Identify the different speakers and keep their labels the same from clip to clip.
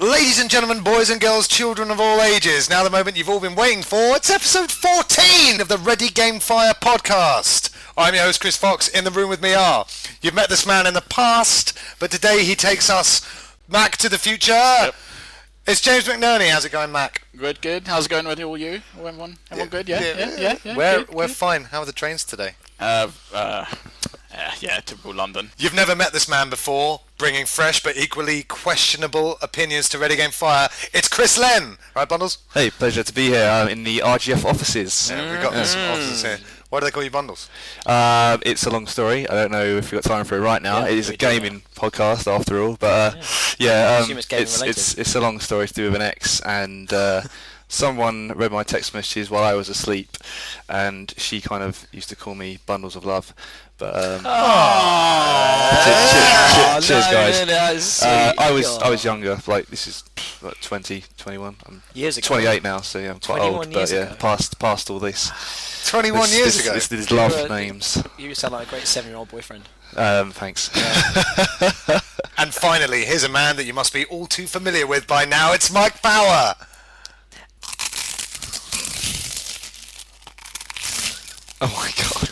Speaker 1: Ladies and gentlemen, boys and girls, children of all ages, now the moment you've all been waiting for. It's episode 14 of the Ready Game Fire podcast. I'm your host, Chris Fox. In the room with me are, you've met this man in the past, but today he takes us back to the future. Yep. It's James McNerney. How's it going, Mac?
Speaker 2: Good. How's it going with all you? Everyone good? Yeah.
Speaker 1: We're fine. How are the trains today?
Speaker 2: Typical London.
Speaker 1: You've never met this man before, bringing fresh but equally questionable opinions to Ready Game Fire. It's Chris Len. Right, Bundles?
Speaker 3: Hey, pleasure to be here. I'm in the RGF offices.
Speaker 1: Yeah, we've got some offices here. Why do they call you Bundles?
Speaker 3: It's a long story. I don't know if we've got time for it right now. It is a gaming podcast after all, but it's a long story to do with an ex, and someone read my text messages while I was asleep, and she kind of used to call me Bundles of Love. But cheers, guys. I was younger. Like, this is like 20, 21. I'm
Speaker 4: years ago.
Speaker 3: 28 now, so yeah, I'm quite old. But yeah, past all this.
Speaker 1: 21 years ago.
Speaker 3: This is love names.
Speaker 4: You sound like a great 7-year-old boyfriend.
Speaker 3: Thanks.
Speaker 4: Yeah.
Speaker 1: And finally, here's a man that you must be all too familiar with by now. It's Mike Power.
Speaker 3: Oh my god.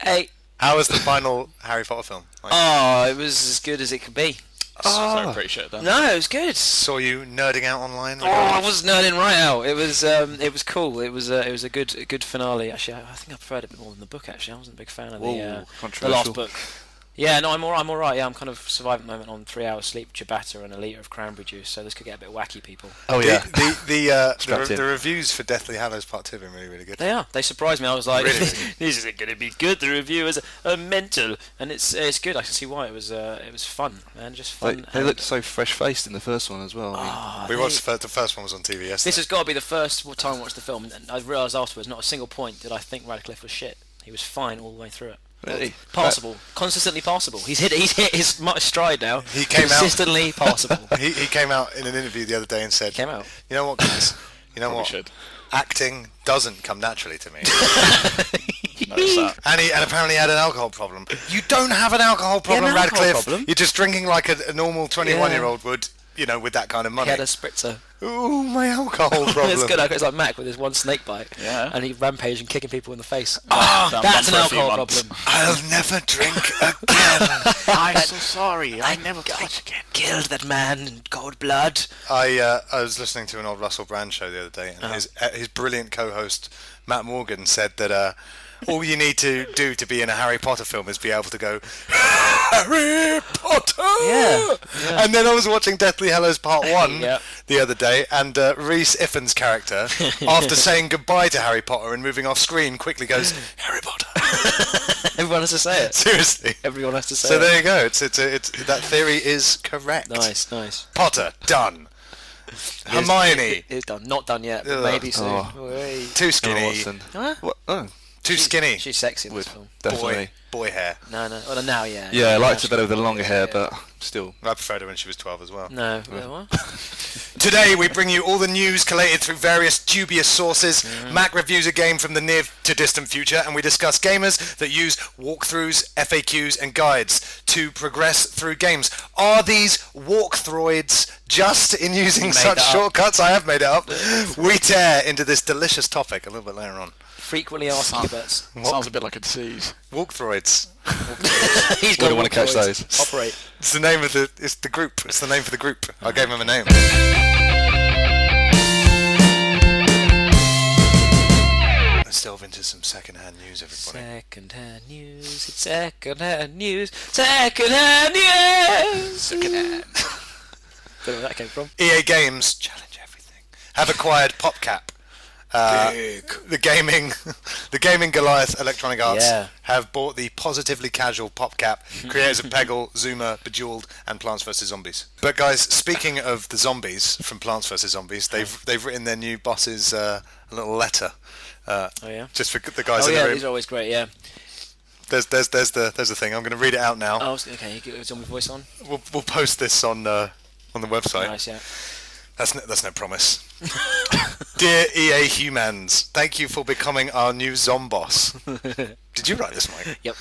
Speaker 4: Hey.
Speaker 1: How was the final Harry Potter film?
Speaker 4: Oh, it was as good as it could be.
Speaker 2: So I appreciate that.
Speaker 4: No, it was good.
Speaker 1: Saw you nerding out online.
Speaker 4: I was nerding right out. It was cool. It was a good finale. Actually, I think I preferred it a bit more than the book. Actually, I wasn't a big fan of the last book. Yeah, no, I'm all right. Yeah, I'm kind of surviving at the moment on 3 hours sleep, ciabatta, and a litre of cranberry juice. So this could get a bit wacky, people.
Speaker 3: Oh yeah.
Speaker 1: The reviews for Deathly Hallows Part 2 have been really, really good.
Speaker 4: They are. They surprised me. I was like,
Speaker 1: really?
Speaker 4: this isn't going to be good. The reviewers are mental, and it's good. I can see why. It was fun, man. Just fun.
Speaker 3: They looked so fresh-faced in the first one as well.
Speaker 1: We watched the first one was on TV yesterday.
Speaker 4: This has got to be the first time I watched the film, and I realised afterwards, not a single point did I think Radcliffe was shit. He was fine all the way through it.
Speaker 3: Really?
Speaker 4: Passable, consistently passable. He's hit his stride now.
Speaker 1: He came
Speaker 4: consistently passable.
Speaker 1: He came out in an interview the other day and said,
Speaker 4: "You
Speaker 1: know what, guys? You know what?
Speaker 2: Should.
Speaker 1: Acting doesn't come naturally to me."
Speaker 2: Notice that.
Speaker 1: And apparently had an alcohol problem. You don't have an alcohol problem, Radcliffe. You're just drinking like a normal 21-year-old would. You know, with that kind of money.
Speaker 4: He had a spritzer.
Speaker 1: Ooh, my alcohol problem.
Speaker 4: It's good. It's like Mac with his one snake bite.
Speaker 2: Yeah.
Speaker 4: And he rampaged and kicking people in the face.
Speaker 2: That's
Speaker 4: an alcohol problem.
Speaker 1: I'll never drink again.
Speaker 2: I'm so sorry. I never catch again.
Speaker 4: Killed that man in cold blood.
Speaker 1: I was listening to an old Russell Brand show the other day, and his brilliant co-host Matt Morgan said that all you need to do to be in a Harry Potter film is be able to go, Harry Potter!
Speaker 4: Yeah.
Speaker 1: And then I was watching Deathly Hallows Part 1 the other day, and Rhys Ifans' character, after saying goodbye to Harry Potter and moving off screen, quickly goes, Harry Potter.
Speaker 4: Everyone has to say it.
Speaker 1: Seriously.
Speaker 4: Everyone has to say it.
Speaker 1: So there you go. It's that theory is correct.
Speaker 4: Nice.
Speaker 1: Potter, done. Hermione.
Speaker 4: It's done. Not done yet, but maybe soon.
Speaker 1: Too skinny.
Speaker 4: Huh?
Speaker 3: What? Oh.
Speaker 1: Too skinny.
Speaker 4: She's sexy in this film.
Speaker 3: Definitely.
Speaker 1: Boy hair.
Speaker 4: No. Well, now, yeah.
Speaker 3: Yeah, I liked her better with the longer hair, but still.
Speaker 1: I preferred her when she was 12 as well.
Speaker 4: No. What?
Speaker 1: Today we bring you all the news collated through various dubious sources. Mac reviews a game from the near to distant future, and we discuss gamers that use walkthroughs, FAQs, and guides to progress through games. Are these walkthroids just in using such shortcuts? I have made it up. We tear into this delicious topic a little bit later on.
Speaker 4: Frequently asked Hubert.
Speaker 2: Sounds a bit like a disease.
Speaker 1: Walkthroids.
Speaker 4: He's
Speaker 3: got. We don't want to catch those.
Speaker 4: Operate.
Speaker 1: It's the name of it's the group. It's the name for the group. I gave him a name. Let's delve into some second-hand news, everybody.
Speaker 4: Second-hand news. It's second-hand news. Second-hand news.
Speaker 2: Second-hand.
Speaker 4: Don't know where that came from.
Speaker 1: EA Games, challenge everything, have acquired PopCap. The gaming Goliath Electronic Arts have bought the positively casual PopCap, creators of Peggle, Zuma, Bejeweled, and Plants vs Zombies. But guys, speaking of the zombies from Plants vs Zombies, they've written their new bosses a little letter. Just for the guys in the room.
Speaker 4: These are always great. Yeah.
Speaker 1: There's the thing. I'm going to read it out now.
Speaker 4: Oh, okay. You get a zombie voice on.
Speaker 1: We'll post this on the website.
Speaker 4: Nice, yeah.
Speaker 1: That's no promise. Dear EA humans, thank you for becoming our new Zomboss. Did you write this, Mike?
Speaker 4: Yep.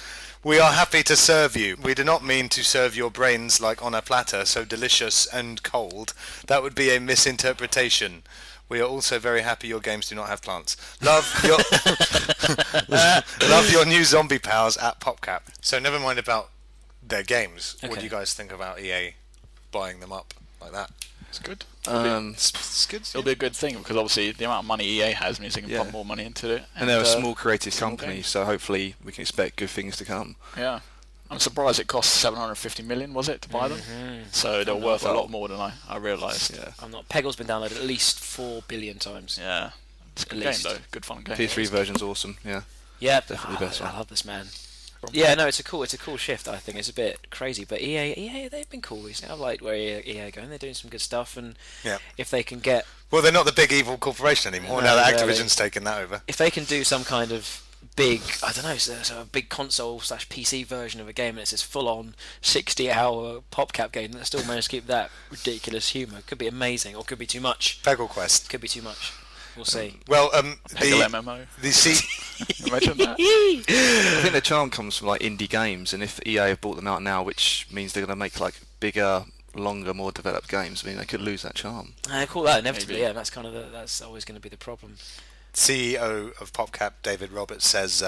Speaker 1: We are happy to serve you. We do not mean to serve your brains like on a platter, so delicious and cold. That would be a misinterpretation. We are also very happy your games do not have plants. Love your new zombie pals at PopCap. So never mind about their games. Okay. What do you guys think about EA buying them up like that?
Speaker 2: It's good.
Speaker 1: It's good.
Speaker 2: It'll be a good thing because obviously the amount of money EA has means they can pump more money into it.
Speaker 3: And they're a small creative company, so hopefully we can expect good things to come.
Speaker 2: Yeah. I'm surprised it cost 750 million, was it, to buy them? So they're worth a lot more than I realised.
Speaker 4: Yeah. Peggle's been downloaded at least 4 billion times.
Speaker 2: Yeah. It's a good game though. Good fun game.
Speaker 3: PS3 version's awesome. Yeah.
Speaker 4: Yeah.
Speaker 3: Definitely the best one.
Speaker 4: I love this man. Yeah, no, it's a cool shift. I think it's a bit crazy, but EA, they've been cool recently. I like where EA are going. They're doing some good stuff, and if they can get
Speaker 1: they're not the big evil corporation anymore. Now that Activision's taken that over.
Speaker 4: If they can do some kind of big, I don't know, so a big console/PC version of a game, and it's this full-on 60-hour PopCap game that still managed to keep that ridiculous humour, could be amazing, or could be too much.
Speaker 1: Peggle Quest
Speaker 4: could be too much. We'll see.
Speaker 1: Well,
Speaker 2: Peggle MMO. Imagine that.
Speaker 3: I think the charm comes from like indie games, and if EA have bought them out now, which means they're going to make like bigger, longer, more developed games, I mean they could lose that charm.
Speaker 4: I call that inevitably. Maybe. Yeah, that's kind of that's always going to be the problem.
Speaker 1: CEO of PopCap, David Roberts, says,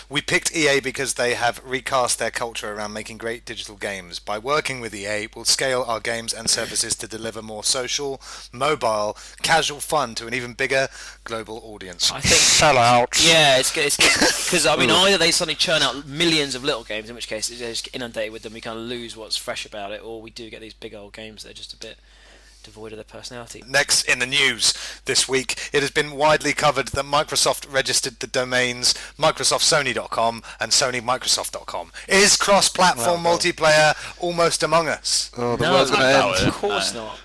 Speaker 1: we picked EA because they have recast their culture around making great digital games. By working with EA, we'll scale our games and services to deliver more social, mobile, casual fun to an even bigger global audience.
Speaker 4: I think
Speaker 1: sellouts.
Speaker 4: Yeah, it's because I mean either they suddenly churn out millions of little games, in which case they're just inundated with them, we kind of lose what's fresh about it, or we do get these big old games that are just a bit devoid of their personality.
Speaker 1: Next in the news this week, it has been widely covered that Microsoft registered the domains MicrosoftSony.com and SonyMicrosoft.com. Is cross-platform multiplayer almost among us?
Speaker 3: Oh, the world's going to end.
Speaker 4: Of course not.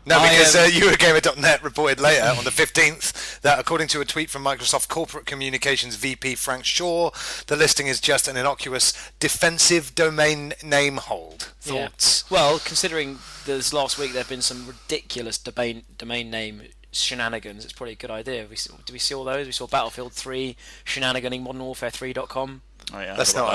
Speaker 1: No, because Eurogamer.net reported later on the 15th that according to a tweet from Microsoft Corporate Communications VP Frank Shaw, the listing is just an innocuous defensive domain name hold. Thoughts?
Speaker 4: Yeah. Well, considering this last week there have been some ridiculous domain name shenanigans, it's probably a good idea. Did we see all those? We saw Battlefield 3 shenaniganing ModernWarfare3.com.
Speaker 1: Oh yeah, that's not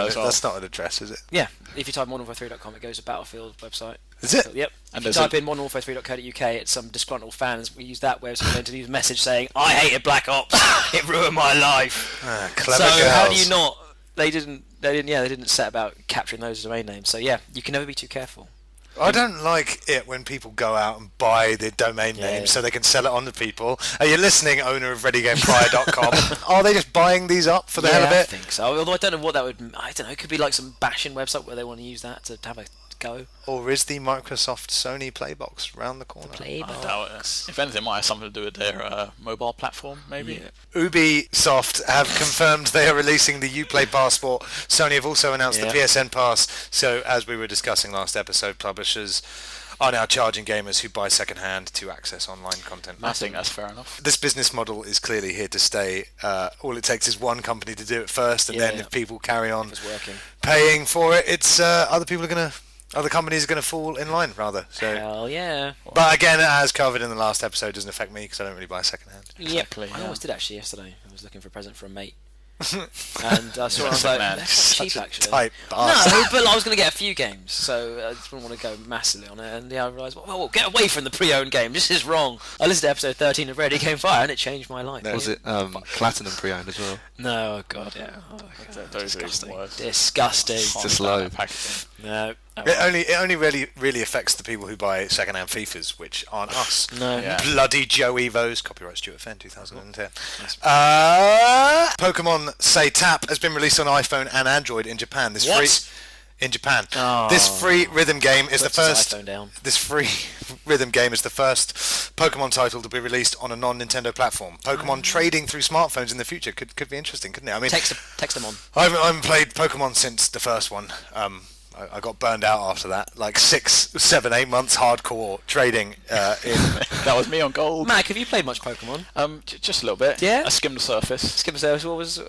Speaker 1: an address, is it?
Speaker 4: Yeah, if you type ModernWarfare3.com, it goes to Battlefield website.
Speaker 1: Is it?
Speaker 4: Yep. And if you type in ModernWarfare3.co.uk, it's some disgruntled fans. We use that website to leave a message saying, "I hated Black Ops. It ruined my life."
Speaker 1: Clever
Speaker 4: girls.
Speaker 1: How
Speaker 4: do you not? They didn't set about capturing those domain names. So yeah, you can never be too careful.
Speaker 1: I don't like it when people go out and buy the domain name so they can sell it on to people. Are you listening, owner of ReadyGamePrior.com? Are they just buying these up for the hell of it?
Speaker 4: I think so. Although I don't know what that would... I don't know. It could be like some bashing website where they want to use that to have a go.
Speaker 1: Or is the Microsoft Sony Playbox round the corner?
Speaker 2: I doubt it. If anything, it might have something to do with their mobile platform, maybe.
Speaker 1: Yeah. Ubisoft have confirmed they are releasing the Uplay Passport. Sony have also announced the PSN Pass. So, as we were discussing last episode, publishers are now charging gamers who buy secondhand to access online content.
Speaker 2: I think that's fair enough.
Speaker 1: This business model is clearly here to stay. All it takes is one company to do it first, and then if people carry on paying for it, it's other companies are going to fall in line, rather. So.
Speaker 4: Hell yeah.
Speaker 1: But again, as covered in the last episode, doesn't affect me because I don't really buy secondhand.
Speaker 4: Exactly. I almost did actually yesterday. I was looking for a present for a mate. And I saw it, I was like, that's cheap actually. No, but I was going to get a few games, so I didn't want to go massively on it. And I realised, well, get away from the pre-owned game. This is wrong. I listened to episode 13 of Ready Game Fire, and it changed my life.
Speaker 3: Was it platinum pre-owned as well?
Speaker 4: No, oh god, yeah. Oh, god,
Speaker 2: those disgusting.
Speaker 4: Disgusting.
Speaker 3: Just low.
Speaker 4: No.
Speaker 1: It only really affects the people who buy second-hand FIFAs, which aren't us.
Speaker 4: No.
Speaker 1: Yeah. Bloody Joe Evos, copyright Stuart Fenn, 2010. Pokemon Say Tap has been released on iPhone and Android in Japan. This free rhythm game is the first. This free rhythm game is the first Pokemon title to be released on a non-Nintendo platform. Pokemon trading through smartphones in the future could be interesting, couldn't it? I mean,
Speaker 4: text them on.
Speaker 1: I haven't played Pokemon since the first one. I got burned out after that. Like 6, 7, 8 months hardcore trading.
Speaker 2: That was me on Gold.
Speaker 4: Mac, have you played much Pokemon?
Speaker 2: Just a little bit.
Speaker 4: Yeah.
Speaker 2: I skimmed the surface.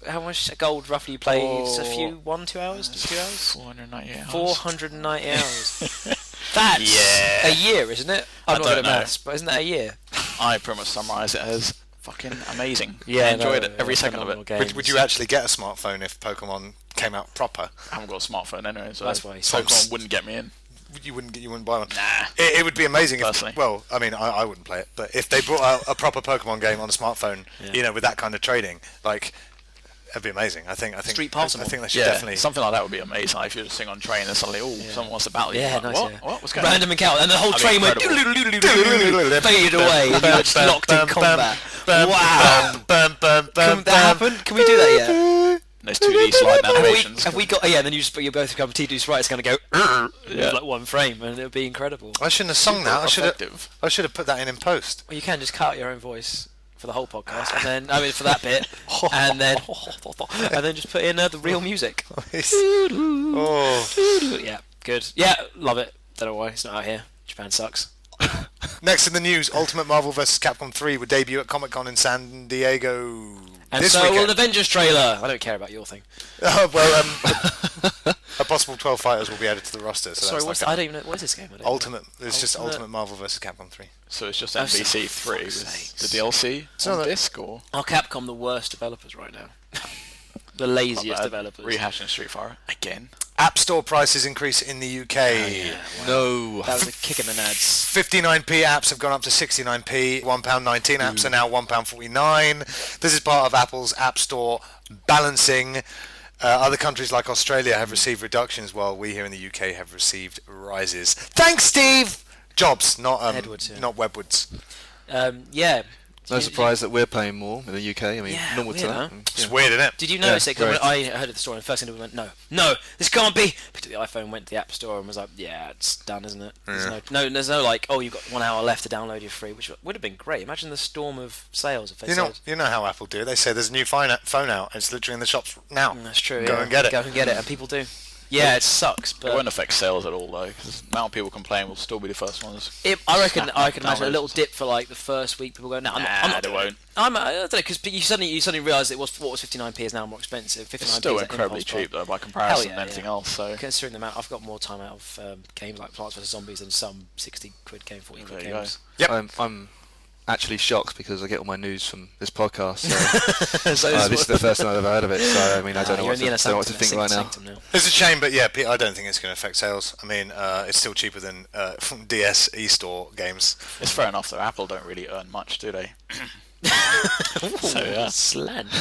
Speaker 4: How much Gold roughly you played? A 2 hours? 2 hours?
Speaker 2: 490 hours.
Speaker 4: 490 hours. That's a year, isn't it? I'm not good at maths, but isn't that a year?
Speaker 2: I pretty much summarise it as fucking amazing.
Speaker 1: Yeah,
Speaker 2: I enjoyed it every second of it.
Speaker 1: Would you actually get a smartphone if Pokemon came out proper.
Speaker 2: I haven't got a smartphone anyway, so
Speaker 4: that's why
Speaker 2: Pokemon wouldn't get me in.
Speaker 1: You wouldn't buy one.
Speaker 2: Nah.
Speaker 1: It would be amazing.
Speaker 2: Personally.
Speaker 1: I mean, I wouldn't play it, but if they brought out a proper Pokemon game on a smartphone, with that kind of trading, like, that'd be amazing. I think
Speaker 4: Street Pass.
Speaker 1: I think they should definitely
Speaker 2: something like that would be amazing. Like if you're just sitting on a train and suddenly, someone wants to battle you.
Speaker 4: Yeah,
Speaker 2: like,
Speaker 4: nice.
Speaker 2: What? What's going on?
Speaker 4: Random encounter, and the whole train went faded away, and you're just locked in combat. Wow. Can that happen? Can we do that yet?
Speaker 2: There's 2D slide animations.
Speaker 4: Have we got? Yeah, and then you both become 2D right. It's going to go like one frame, and it would be incredible.
Speaker 1: I shouldn't have sung that. I should have put that in post.
Speaker 4: Well, you can just cut out your own voice for the whole podcast, and then for that bit, and then just put in the real music. Yeah, good. Yeah, love it. Don't know why it's not out here. Japan sucks.
Speaker 1: Next in the news, Ultimate Marvel vs. Capcom 3 would debut at Comic-Con in San Diego.
Speaker 4: And
Speaker 1: this
Speaker 4: so
Speaker 1: weekend.
Speaker 4: will the Avengers trailer. I don't care about your thing.
Speaker 1: A possible 12 fighters will be added to the roster. So
Speaker 4: sorry, I don't even know. What is this game?
Speaker 1: Just Ultimate Marvel vs. Capcom 3.
Speaker 2: So it's just MVC 3 with the DLC on disc, or?
Speaker 4: Are Capcom the worst developers right now? The laziest developers.
Speaker 2: Rehashing Street Fighter again.
Speaker 1: App Store prices increase in the UK.
Speaker 4: Wow.
Speaker 3: No.
Speaker 4: That was a kick in the nads.
Speaker 1: 59p apps have gone up to 69p. £1.19 apps are now £1.49. This is part of Apple's App Store balancing. Other countries like Australia have received reductions, while we here in the UK have received rises. Thanks, Steve! Jobs, not
Speaker 4: Edwards,
Speaker 1: not Webwoods.
Speaker 4: Yeah.
Speaker 3: No surprise that we're paying more in the UK. I mean, normal to that.
Speaker 1: It's weird, isn't it?
Speaker 4: Did you notice it? Because I heard of the story, and the first thing we went, no, this can't be. Picked up the iPhone, went to the App Store, and was like, yeah, it's done, isn't it? There's no like, oh, you've got 1 hour left to download your free, which would have been great. Imagine the storm of sales if they said.
Speaker 1: You know how Apple do it. They say there's a new phone out, and it's literally in the shops now.
Speaker 4: That's true.
Speaker 1: Go and get it.
Speaker 4: Go and get it, and people do. Yeah, it sucks, but
Speaker 2: it won't affect sales at all though, because the amount of people complaining will still be the first ones.
Speaker 4: I can imagine a little dip for like the first week. People go, no, I'm not.
Speaker 2: They won't.
Speaker 4: I don't know, because you suddenly realise what was 59p is now more expensive. 59p
Speaker 2: it's still
Speaker 4: is
Speaker 2: incredibly cheap though by comparison to anything else. So
Speaker 4: considering the amount, I've got more time out of games like Plants vs Zombies than some 60 quid game, 40 quid games.
Speaker 1: Yep.
Speaker 3: I'm actually shocked because I get all my news from this podcast. So, this is the first time I've ever heard of it. So I mean, I don't know what to think right now.
Speaker 1: It's a shame, but yeah, I don't think it's going to affect sales. I mean, it's still cheaper than DS eStore games.
Speaker 2: It's fair enough though. Apple don't really earn much, do they?
Speaker 4: So slant.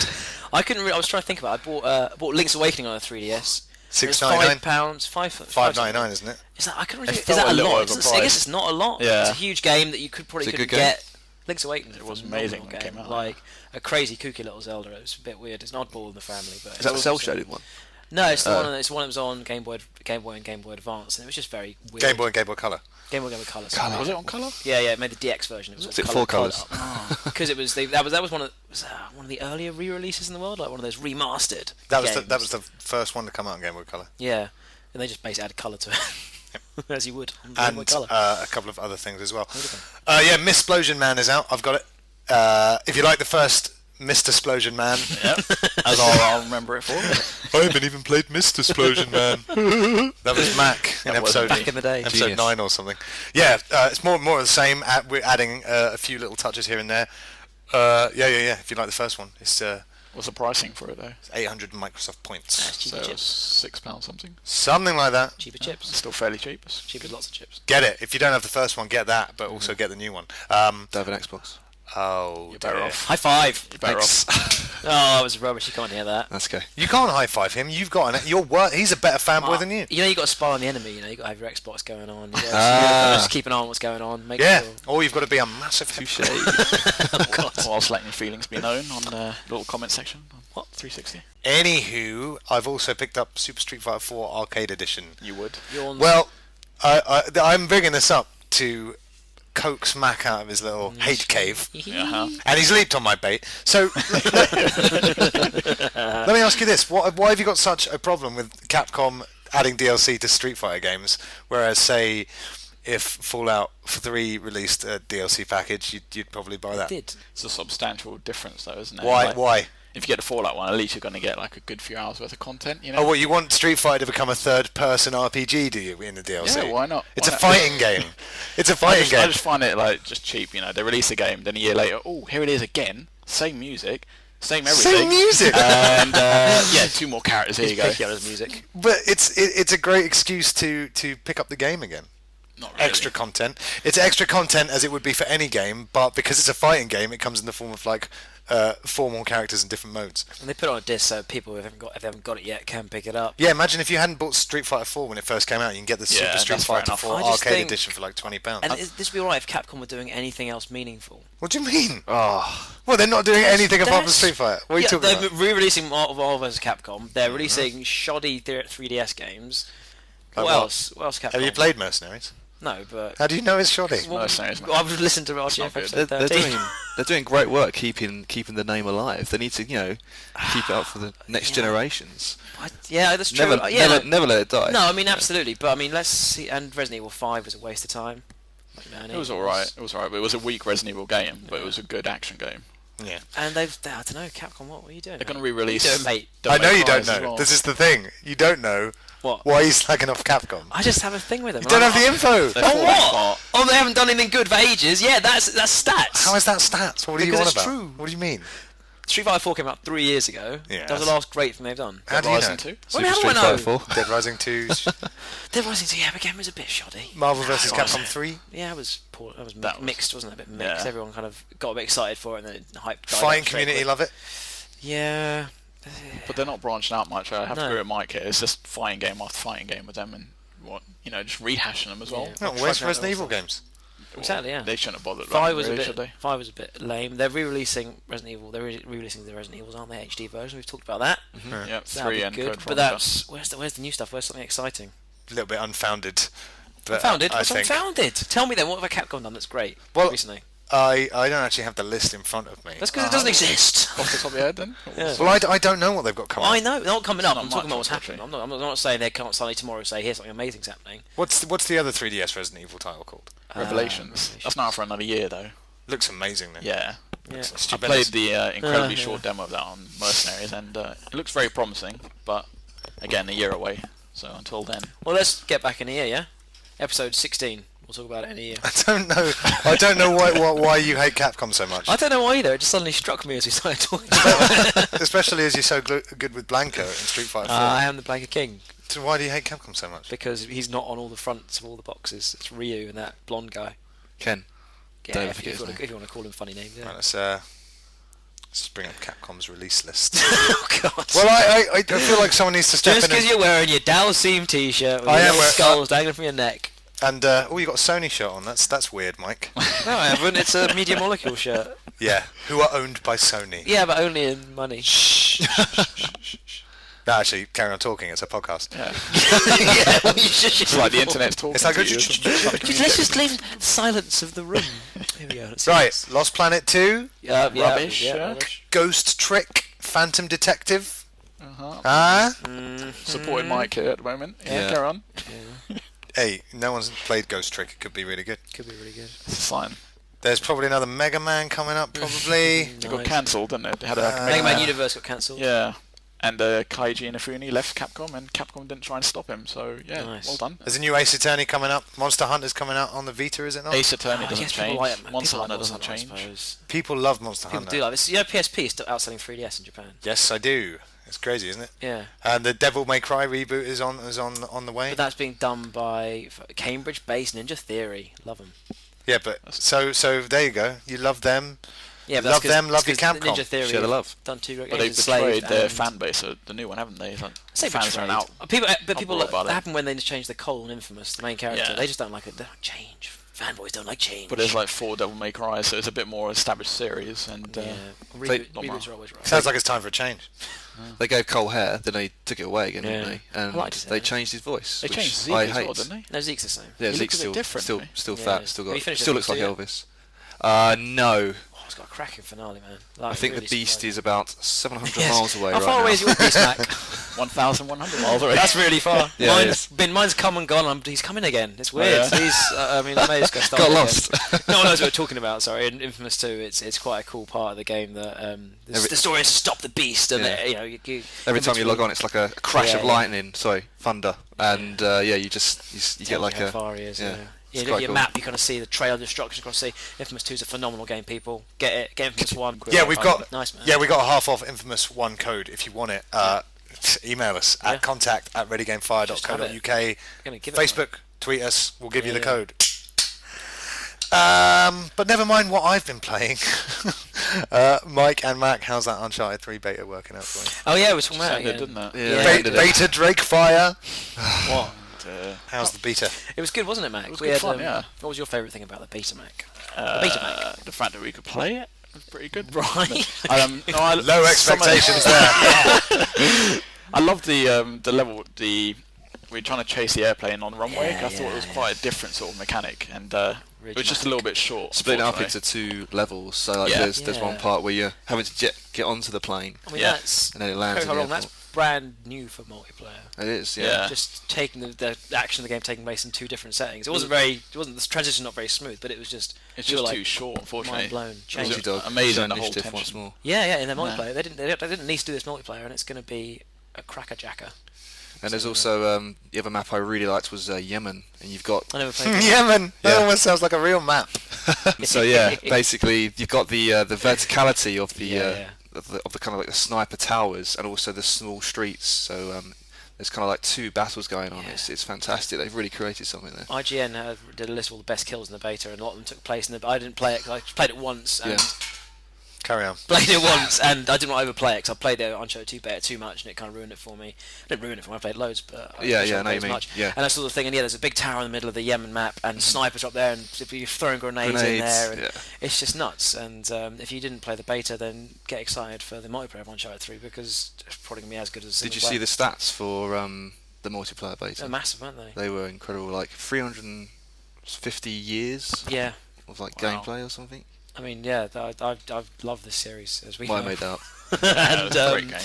Speaker 4: I was trying to think about it. I bought Link's Awakening on a 3DS.
Speaker 1: £6.99.
Speaker 4: £5.99,
Speaker 1: isn't it?
Speaker 4: Is that a lot? I guess it's not a lot.
Speaker 2: Yeah.
Speaker 4: It's a huge game that you couldn't get. Link's Awakening.
Speaker 2: It was amazing when it came out.
Speaker 4: Like a crazy, kooky little Zelda. It was a bit weird. It's an oddball in the family, but
Speaker 3: is that the cel-shaded one?
Speaker 4: No, it's the one. It's one that was on Game Boy and Game Boy Advance, and it was just very weird.
Speaker 1: Game Boy and Game Boy Color.
Speaker 4: Game Boy and Game Boy Color.
Speaker 2: Was it on colour?
Speaker 4: Yeah, it made the DX version.
Speaker 3: Was it full colours?
Speaker 4: Because it was that was one of the earlier re-releases in the world, like one of those remastered.
Speaker 1: That was the first one to come out on Game Boy Color.
Speaker 4: Yeah, and they just basically added colour to it. As you would.
Speaker 1: And a couple of other things as well. Missplosion Man is out. I've got it. If you like the first Mr. Splosion Man,
Speaker 2: as I'll remember it for.
Speaker 1: I haven't even played Mr. Splosion Man. That was Mac in episode
Speaker 4: back in the day.
Speaker 1: Episode 9 or something. Yeah, it's more of the same. We're adding a few little touches here and there. Yeah. If you like the first one, it's.
Speaker 2: What's the pricing for it though?
Speaker 1: It's 800 Microsoft points.
Speaker 4: That's cheaper
Speaker 2: chips. £6 something.
Speaker 1: Something like that.
Speaker 4: Cheaper chips.
Speaker 2: Still fairly cheap.
Speaker 4: Cheap as lots of chips.
Speaker 1: Get it. If you don't have the first one, get that, but also get the new one.
Speaker 3: Don't have an Xbox.
Speaker 1: Oh,
Speaker 2: you're better off.
Speaker 4: High five.
Speaker 2: You're better off.
Speaker 4: Oh, it was rubbish. You can't hear that.
Speaker 3: That's okay.
Speaker 1: You can't high five him. You've got he's a better fanboy than you.
Speaker 4: You know, you got to spy on the enemy. You know, you got to have your Xbox going on. You got to just keep an eye on what's going on. Make sure.
Speaker 1: Or you've got to be a massive touche.
Speaker 2: Oh God. Whilst letting your feelings be known on the little comment section. What 360?
Speaker 1: Anywho, I've also picked up Super Street Fighter 4 Arcade Edition.
Speaker 2: You would.
Speaker 1: Well, I'm bringing this up to coax Mac out of his little hate cave, and he's leaped on my bait. So let me ask you this: why have you got such a problem with Capcom adding DLC to Street Fighter games, whereas, say, if Fallout 3 released a DLC package, you'd probably buy that?
Speaker 2: It's a substantial difference, though, isn't it?
Speaker 1: Why?
Speaker 2: If you get the Fallout one, at least you're going to get like a good few hours worth of content, you know?
Speaker 1: Oh, well, you want Street Fighter to become a third-person RPG, do you, in the DLC?
Speaker 2: Yeah, why not?
Speaker 1: It's a fighting game. It's a fighting game.
Speaker 2: I just find it like just cheap, you know. They release a game, then a year later, oh, here it is again, same music, Same everything.
Speaker 1: Same music.
Speaker 2: And yeah, 2 more characters. Here you go.
Speaker 4: Picky on his music.
Speaker 1: But it's a great excuse to pick up the game again.
Speaker 2: Not really.
Speaker 1: Extra content. It's extra content as it would be for any game, but because it's a fighting game, it comes in the form of like 4 more characters in different modes.
Speaker 4: And they put it on a disc so people if they haven't got it yet can pick it up.
Speaker 1: Yeah, imagine if you hadn't bought Street Fighter 4 when it first came out, you can get the Super Street Fighter 4 arcade edition for like £20.
Speaker 4: And this would be alright if Capcom were doing anything else meaningful.
Speaker 1: What do you mean?
Speaker 3: Oh,
Speaker 1: Well, they're not doing anything apart from Street Fighter. What are you talking
Speaker 4: they're
Speaker 1: about?
Speaker 4: re-releasing Marvel vs. Capcom. They're releasing shoddy 3DS games. What else? What else? Capcom?
Speaker 1: Have you played Mercenaries?
Speaker 4: No, but
Speaker 1: How do you know it's shoddy?
Speaker 4: I've listened to RGF episode
Speaker 3: they're
Speaker 4: 13.
Speaker 3: doing great work keeping the name alive. They need to keep it up for the next generations.
Speaker 4: Yeah, that's true.
Speaker 3: Never let it die.
Speaker 4: No, I mean absolutely, but I mean let's see. And Resident Evil 5 was a waste of time.
Speaker 2: It was alright. It was alright, but it was a weak Resident Evil game, but it was a good action game.
Speaker 1: Yeah.
Speaker 4: And I don't know, Capcom. What are you doing?
Speaker 2: They're going to re-release.
Speaker 4: Mate.
Speaker 1: I know you don't know. Well. This is the thing. You don't know why he's slagging off Capcom.
Speaker 4: I just have a thing with them.
Speaker 1: You don't have the info.
Speaker 4: Oh, what? Oh, they haven't done anything good for ages. Yeah, that's stats.
Speaker 1: How is that stats? What do you want about? True. What do you mean?
Speaker 4: Street Fighter 4 came out 3 years ago.
Speaker 1: Yeah.
Speaker 4: That was the last great thing they've done.
Speaker 1: How do you know?
Speaker 2: Rising 2?
Speaker 3: Super Street Fighter 4.
Speaker 1: Dead Rising 2.
Speaker 4: Dead Rising 2, yeah, but game was a bit shoddy.
Speaker 1: Marvel vs. Capcom 3.
Speaker 4: Yeah, it was poor. It was mixed, wasn't it? A bit mixed.
Speaker 2: Yeah.
Speaker 4: Everyone kind of got a bit excited for it and then hype died
Speaker 1: Fighting
Speaker 4: out straight
Speaker 1: community
Speaker 4: away.
Speaker 1: love it.
Speaker 4: Yeah.
Speaker 2: But they're not branching out much. I have to agree with Mike here. It's just fighting game after fighting game with them and just rehashing them as well.
Speaker 1: No, where's Resident Evil games?
Speaker 4: Exactly, yeah.
Speaker 2: They shouldn't have bothered.
Speaker 4: 5 was
Speaker 2: really,
Speaker 4: a bit. 5 was a bit lame. They're re-releasing Resident Evil. They're re-releasing the Resident Evils, aren't they? HD version. We've talked about that.
Speaker 2: Mm-hmm. Yeah,
Speaker 4: So that'll
Speaker 2: 3
Speaker 4: be
Speaker 2: and
Speaker 4: good.
Speaker 2: Code
Speaker 4: But
Speaker 2: Veronica.
Speaker 4: that's where's the new stuff? Where's something exciting?
Speaker 1: A little bit unfounded. But
Speaker 4: Unfounded?
Speaker 1: I
Speaker 4: What's
Speaker 1: think.
Speaker 4: unfounded? Tell me then. What have Capcom done that's great recently?
Speaker 1: I don't actually have the list in front of me.
Speaker 4: That's because it doesn't exist.
Speaker 2: Off the top of your head, then.
Speaker 4: Yeah.
Speaker 1: Well, I don't know what they've got coming up.
Speaker 4: I know, they're not coming up.
Speaker 2: Not
Speaker 4: I'm talking
Speaker 2: much,
Speaker 4: about what's happening.
Speaker 2: actually.
Speaker 4: I'm not saying they can't suddenly tomorrow say here's something amazing's happening.
Speaker 1: What's the other 3DS Resident Evil title called?
Speaker 2: Revelations. That's not out for another year, though.
Speaker 1: Looks amazing, then.
Speaker 2: Yeah.
Speaker 4: Yeah.
Speaker 2: I played the incredibly short demo of that on Mercenaries, and it looks very promising, but again, a year away. So until then.
Speaker 4: Well, let's get back in a year, yeah? Episode 16. We'll talk about it in a year.
Speaker 1: I don't know why you hate Capcom so much.
Speaker 4: I don't know either. It just suddenly struck me as we started talking about it.
Speaker 1: Especially as you're so good with Blanco in Street Fighter 4.
Speaker 4: I am the Blanca King.
Speaker 1: So why do you hate Capcom so much?
Speaker 4: Because he's not on all the fronts of all the boxes. It's Ryu and that blonde guy.
Speaker 3: Ken.
Speaker 4: Yeah,
Speaker 3: Don't
Speaker 4: if
Speaker 3: forget
Speaker 4: you
Speaker 3: his
Speaker 4: want to call him funny names, yeah.
Speaker 1: Right, let's bring up Capcom's release list.
Speaker 4: Oh, God.
Speaker 1: Well, I feel like someone needs to step
Speaker 4: Just
Speaker 1: in.
Speaker 4: because you're wearing your Dalseem t-shirt with
Speaker 1: I am
Speaker 4: your
Speaker 1: wearing-
Speaker 4: skulls dangling from your neck.
Speaker 1: And you got a Sony shirt on. That's weird, Mike.
Speaker 4: No, I haven't. It's a Media Molecule shirt.
Speaker 1: Yeah, who are owned by Sony.
Speaker 4: Yeah, but only in money.
Speaker 1: No, actually, carry on talking. It's a podcast.
Speaker 2: Yeah.
Speaker 4: Yeah, well, you should-
Speaker 2: It's like the internet's talking
Speaker 1: It's like
Speaker 2: to you.
Speaker 4: Let's just leave the silence of the room. Here we go. Let's see.
Speaker 1: Right, Lost Planet 2,
Speaker 4: Yeah,
Speaker 2: Rubbish,
Speaker 4: Yeah,
Speaker 2: yeah.
Speaker 4: rubbish.
Speaker 1: Ghost Trick, Phantom Detective.
Speaker 2: Uh-huh. Supporting Mike here at the moment. Yeah, carry on.
Speaker 1: Hey, no one's played Ghost Trick. It could be really good.
Speaker 4: Could be really good.
Speaker 2: It's fine.
Speaker 1: There's probably another Mega Man coming up, probably.
Speaker 2: It got cancelled, didn't it? They had a
Speaker 4: Mega Man Universe got cancelled.
Speaker 2: Yeah. And Kaiji Inafune left Capcom, and Capcom didn't try and stop him. So yeah,
Speaker 4: Nice.
Speaker 2: well done.
Speaker 1: There's a new Ace Attorney coming up. Monster Hunter's coming out on the Vita, is it not?
Speaker 2: Ace Attorney doesn't
Speaker 4: yes,
Speaker 2: change.
Speaker 4: people like it.
Speaker 2: Monster
Speaker 4: People like
Speaker 2: Hunter doesn't
Speaker 4: Monster
Speaker 2: change.
Speaker 4: Hunter, I suppose.
Speaker 1: People love Monster
Speaker 4: People
Speaker 1: Hunter.
Speaker 4: do like this. You know, PSP is still outselling 3DS in Japan.
Speaker 1: Yes, I do. It's crazy, isn't it?
Speaker 4: Yeah.
Speaker 1: And the Devil May Cry reboot is on the way.
Speaker 4: But that's being done by Cambridge-based Ninja Theory. Love them.
Speaker 1: Yeah, but so there you go. You love them.
Speaker 4: Yeah, but
Speaker 1: Love
Speaker 4: that's 'cause-
Speaker 1: them, love
Speaker 4: it's
Speaker 1: your
Speaker 4: 'cause
Speaker 1: Capcom.
Speaker 4: Ninja Theory
Speaker 3: Share the
Speaker 4: have
Speaker 3: love.
Speaker 4: Done two great
Speaker 2: But
Speaker 4: games,
Speaker 2: they've betrayed
Speaker 4: Enslaved
Speaker 2: their
Speaker 4: and-
Speaker 2: fan base, the new one, haven't they? Like,
Speaker 4: I say
Speaker 2: fans
Speaker 4: betrayed.
Speaker 2: are out.
Speaker 4: People, but
Speaker 2: Uproar
Speaker 4: people
Speaker 2: about
Speaker 4: that
Speaker 2: it.
Speaker 4: happen when they changed the Cole and Infamous, the main character.
Speaker 2: Yeah.
Speaker 4: They just don't like it. They don't change. Fanboys don't like change.
Speaker 2: But there's like 4 Devil May Cry, so it's a bit more established series. And
Speaker 4: yeah.
Speaker 2: not
Speaker 4: Reboots are always right.
Speaker 1: Sounds like it's time for a change.
Speaker 3: They gave Cole hair, then they took it away again, didn't they? And
Speaker 4: I liked his
Speaker 3: they
Speaker 4: hair.
Speaker 3: changed his voice.
Speaker 2: they
Speaker 3: which
Speaker 2: changed Zeke
Speaker 3: I
Speaker 2: as
Speaker 3: hate.
Speaker 2: well, didn't they?
Speaker 4: No, Zeke's the same.
Speaker 3: Yeah,
Speaker 2: He
Speaker 3: Zeke's
Speaker 2: looks a bit
Speaker 3: still
Speaker 2: different,
Speaker 3: still
Speaker 4: Yeah,
Speaker 3: fat, still
Speaker 4: Have you
Speaker 3: got
Speaker 4: finished
Speaker 3: still
Speaker 4: it
Speaker 3: looks like
Speaker 4: yet?
Speaker 3: Elvis. No.
Speaker 4: Oh, it's got a cracking finale, man. Like,
Speaker 3: I think
Speaker 4: really
Speaker 3: the Beast
Speaker 4: surprising.
Speaker 3: is about 700
Speaker 4: Yes.
Speaker 3: miles away
Speaker 4: How
Speaker 3: right
Speaker 4: far
Speaker 3: now.
Speaker 4: away is your Beast, Mac?
Speaker 2: 1,100 miles away.
Speaker 4: That's really far.
Speaker 3: Yeah, it
Speaker 4: Mine's come and gone. He's coming again. It's weird.
Speaker 2: yeah.
Speaker 4: He's. I mean, I may just go start
Speaker 3: Got
Speaker 4: again.
Speaker 3: lost.
Speaker 4: No one knows what we're talking about. Sorry, in Infamous 2, it's quite a cool part of the game that the story is to stop the Beast, and
Speaker 3: Yeah.
Speaker 4: every
Speaker 3: time you log on, it's like a crash of lightning. Sorry, thunder, and you get like
Speaker 4: how
Speaker 3: a.
Speaker 4: far he is.
Speaker 3: yeah.
Speaker 4: You look at your map, you kind of see the trail of destruction across the sea. Infamous 2 is a phenomenal game, people. Get it. Get Infamous 1.
Speaker 1: Yeah, we've got
Speaker 4: nice, man.
Speaker 1: Yeah, we got a half off Infamous 1 code if you want it. Email us at contact@readygamefire.co.uk. Facebook, tweet us. We'll give you the code. But never mind what I've been playing. Mike and Mac, how's that Uncharted 3 beta working out for you?
Speaker 4: Oh yeah, it was from that,
Speaker 2: didn't it?
Speaker 4: Yeah.
Speaker 1: Beta Drake Fire.
Speaker 4: What?
Speaker 1: How's the beta?
Speaker 4: It was good, wasn't it, Mac?
Speaker 2: It was good fun, yeah.
Speaker 4: What was your favourite thing about the beta, Mac?
Speaker 2: The fact that we could play it was pretty good.
Speaker 4: Right.
Speaker 1: Low expectations there.
Speaker 2: I loved the level. We were trying to chase the airplane on the runway. I thought it was quite a different sort of mechanic, and it was just a little bit short.
Speaker 3: Split it up into 2 levels. So there's one part where you're having to get onto the plane.
Speaker 4: I mean, that's
Speaker 3: and then it lands.
Speaker 4: That's brand new for multiplayer.
Speaker 3: It is, yeah.
Speaker 4: Just taking the action of the game taking place in 2 different settings. It wasn't the transition not very smooth, but it was just.
Speaker 2: It's just too short, unfortunately.
Speaker 4: Mind blown.
Speaker 3: Naughty Dog,
Speaker 2: amazing the whole
Speaker 3: initiative
Speaker 2: tension.
Speaker 3: once more.
Speaker 4: Yeah, in their multiplayer, they didn't need to do this multiplayer, and it's going to be a cracker-jacker.
Speaker 3: And there's also the other map I really liked was Yemen, and you've got
Speaker 4: I never played
Speaker 1: Yemen. That almost sounds like a real map.
Speaker 3: So basically you've got the verticality of the kind of like the sniper towers and also the small streets. So there's kind of like 2 battles going on. It's fantastic. They've really created something there.
Speaker 4: IGN did a list of all the best kills in the beta, and a lot of them took place in the. I didn't play it. I played it once. And
Speaker 1: Carry on.
Speaker 4: Played it once, and I didn't want to overplay it because I played the Uncharted 2 beta too much, and it kind of ruined it for me. It didn't ruin it for me. I played loads, but I didn't play as much.
Speaker 3: Yeah.
Speaker 4: And that sort of thing. And there's a big tower in the middle of the Yemen map, and snipers up there, and if you're throwing grenades in there, and it's just nuts. And if you didn't play the beta, then get excited for the multiplayer of Uncharted 3 because it's probably gonna be as good as.
Speaker 3: Did you see the stats for the multiplayer beta?
Speaker 4: They're massive, weren't they?
Speaker 3: They were incredible. Like 350 years.
Speaker 4: Yeah.
Speaker 3: Of like gameplay or something.
Speaker 4: I mean, I've loved this series as we know.
Speaker 3: I made that up.
Speaker 4: And
Speaker 2: great game.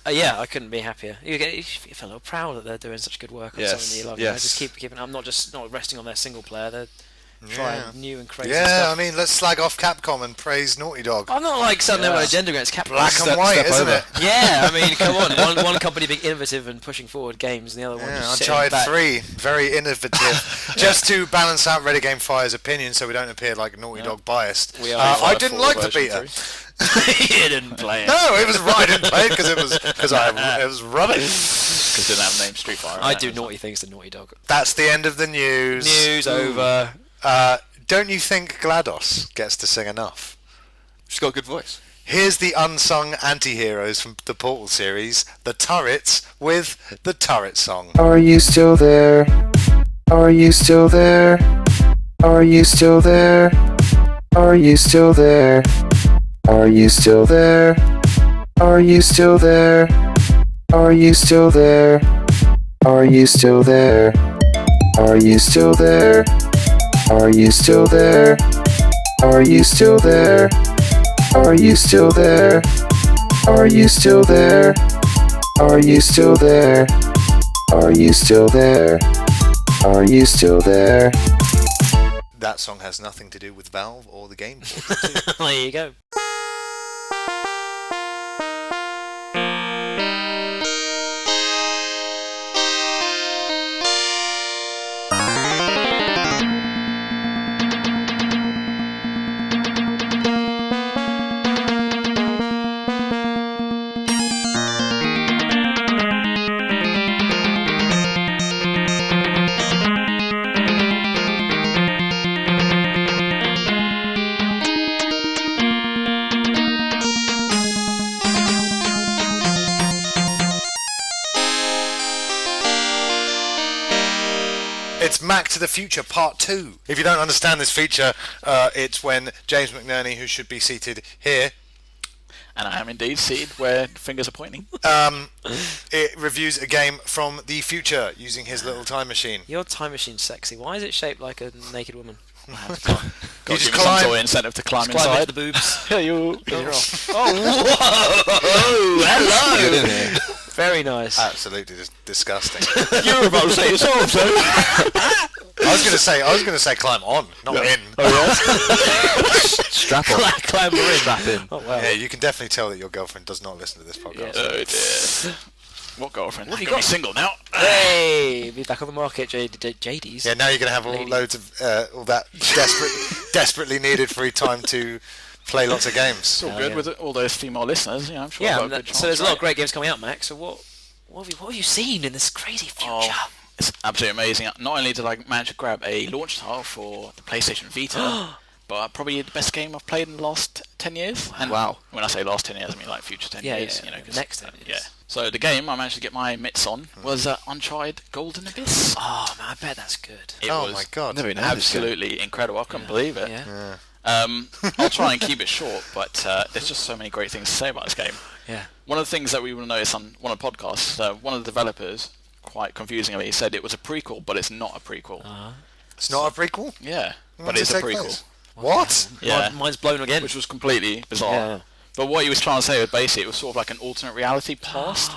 Speaker 4: I couldn't be happier. You feel a little proud that they're doing such good work on something that you love.
Speaker 3: Yes.
Speaker 4: Just keeping. I'm not resting on their single player. They're trying new and crazy
Speaker 1: stuff.
Speaker 4: stuff.
Speaker 1: I mean, let's slag off Capcom and praise Naughty Dog.
Speaker 4: I'm not like suddenly on agenda against Capcom.
Speaker 1: Black and white, isn't it?
Speaker 4: Yeah, I mean, come on. One company being innovative and pushing forward games, and the other one just
Speaker 1: Uncharted
Speaker 4: back.
Speaker 1: 3, very innovative. Just to balance out Ready Game Fire's opinion, so we don't appear like Naughty Dog biased. I didn't like the beta.
Speaker 4: You didn't play it.
Speaker 1: No, it was right. I didn't play it because it was rubbish.
Speaker 2: Because it didn't have the name Street Fighter.
Speaker 4: I do naughty things to Naughty Dog.
Speaker 1: That's the end of the news.
Speaker 4: News over.
Speaker 1: Don't you think GLaDOS gets to sing enough?
Speaker 3: She's got a good voice.
Speaker 1: Here's the unsung anti-heroes from the Portal series, the Turrets, with the Turret song.
Speaker 5: Are you still there? Are you still there? Are you still there? Are you still there? Are you still there? Are you still there? Are you still there? Are you still there? Are you still there? Are you still there? Are you still there? Are you still there? Are you still there? Are you still there? Are you still there? Are you still there?
Speaker 1: That song has nothing to do with Valve or the game board.
Speaker 4: There you go.
Speaker 1: It's Mac to the Future Part 2. If you don't understand this feature, it's when James McNerney, who should be seated here,
Speaker 2: and I am indeed seated where fingers are pointing,
Speaker 1: it reviews a game from the future using his little time machine.
Speaker 4: Your time machine's sexy. Why is it shaped like a naked woman?
Speaker 2: Got
Speaker 1: You
Speaker 2: to
Speaker 1: just
Speaker 2: give me some
Speaker 1: climb.
Speaker 2: sort of incentive to climb
Speaker 4: Climb
Speaker 2: inside.
Speaker 4: into the boobs.
Speaker 2: Hey, you.
Speaker 4: Oh, whoa! Hello!
Speaker 3: Good in here.
Speaker 4: Very nice.
Speaker 1: Absolutely disgusting.
Speaker 2: You were about to say yourself, so.
Speaker 1: I was going to say climb on, not in.
Speaker 2: Oh, yeah?
Speaker 3: Strap on.
Speaker 4: Climber in.
Speaker 3: Strap in.
Speaker 4: Oh, wow.
Speaker 1: Yeah, you can definitely tell that your girlfriend does not listen to this podcast.
Speaker 2: Oh, dear. What girlfriend?
Speaker 4: What have you
Speaker 2: got?
Speaker 4: got?
Speaker 2: Single now.
Speaker 4: Hey, be back on the market, JD's.
Speaker 1: Yeah, now you're going to have loads of all that desperately needed free time to play lots of games.
Speaker 2: It's all good with all those female listeners. I'm sure.
Speaker 4: Yeah,
Speaker 2: I've got a good chance,
Speaker 4: so there's a lot of great games coming out, Max. So what have you seen in this crazy future?
Speaker 2: Oh, it's absolutely amazing. Not only did I manage to grab a launch title for the PlayStation Vita, but probably the best game I've played in the last 10 years. And
Speaker 3: wow.
Speaker 2: When I say last 10 years, I mean like future 10 years.
Speaker 4: Yeah,
Speaker 2: you know,
Speaker 4: next 10 years.
Speaker 2: Yeah. So the game I managed to get my mitts on was Uncharted Golden Abyss.
Speaker 4: Oh man, I bet that's good.
Speaker 2: It
Speaker 1: oh
Speaker 2: was
Speaker 1: my god,
Speaker 2: absolutely incredible. I couldn't believe it.
Speaker 4: Yeah.
Speaker 2: I'll try and keep it short, but there's just so many great things to say about this game.
Speaker 4: Yeah.
Speaker 2: One of the things that we will notice on one of the podcasts, one of the developers, quite confusingly, said it was a prequel, but it's not a prequel.
Speaker 1: It's not a prequel?
Speaker 2: Yeah, but it's a prequel.
Speaker 1: What?
Speaker 2: Yeah.
Speaker 4: Mine's blown again.
Speaker 2: Which was completely bizarre.
Speaker 4: Yeah.
Speaker 2: But what he was trying to say was basically it was sort of like an alternate reality past.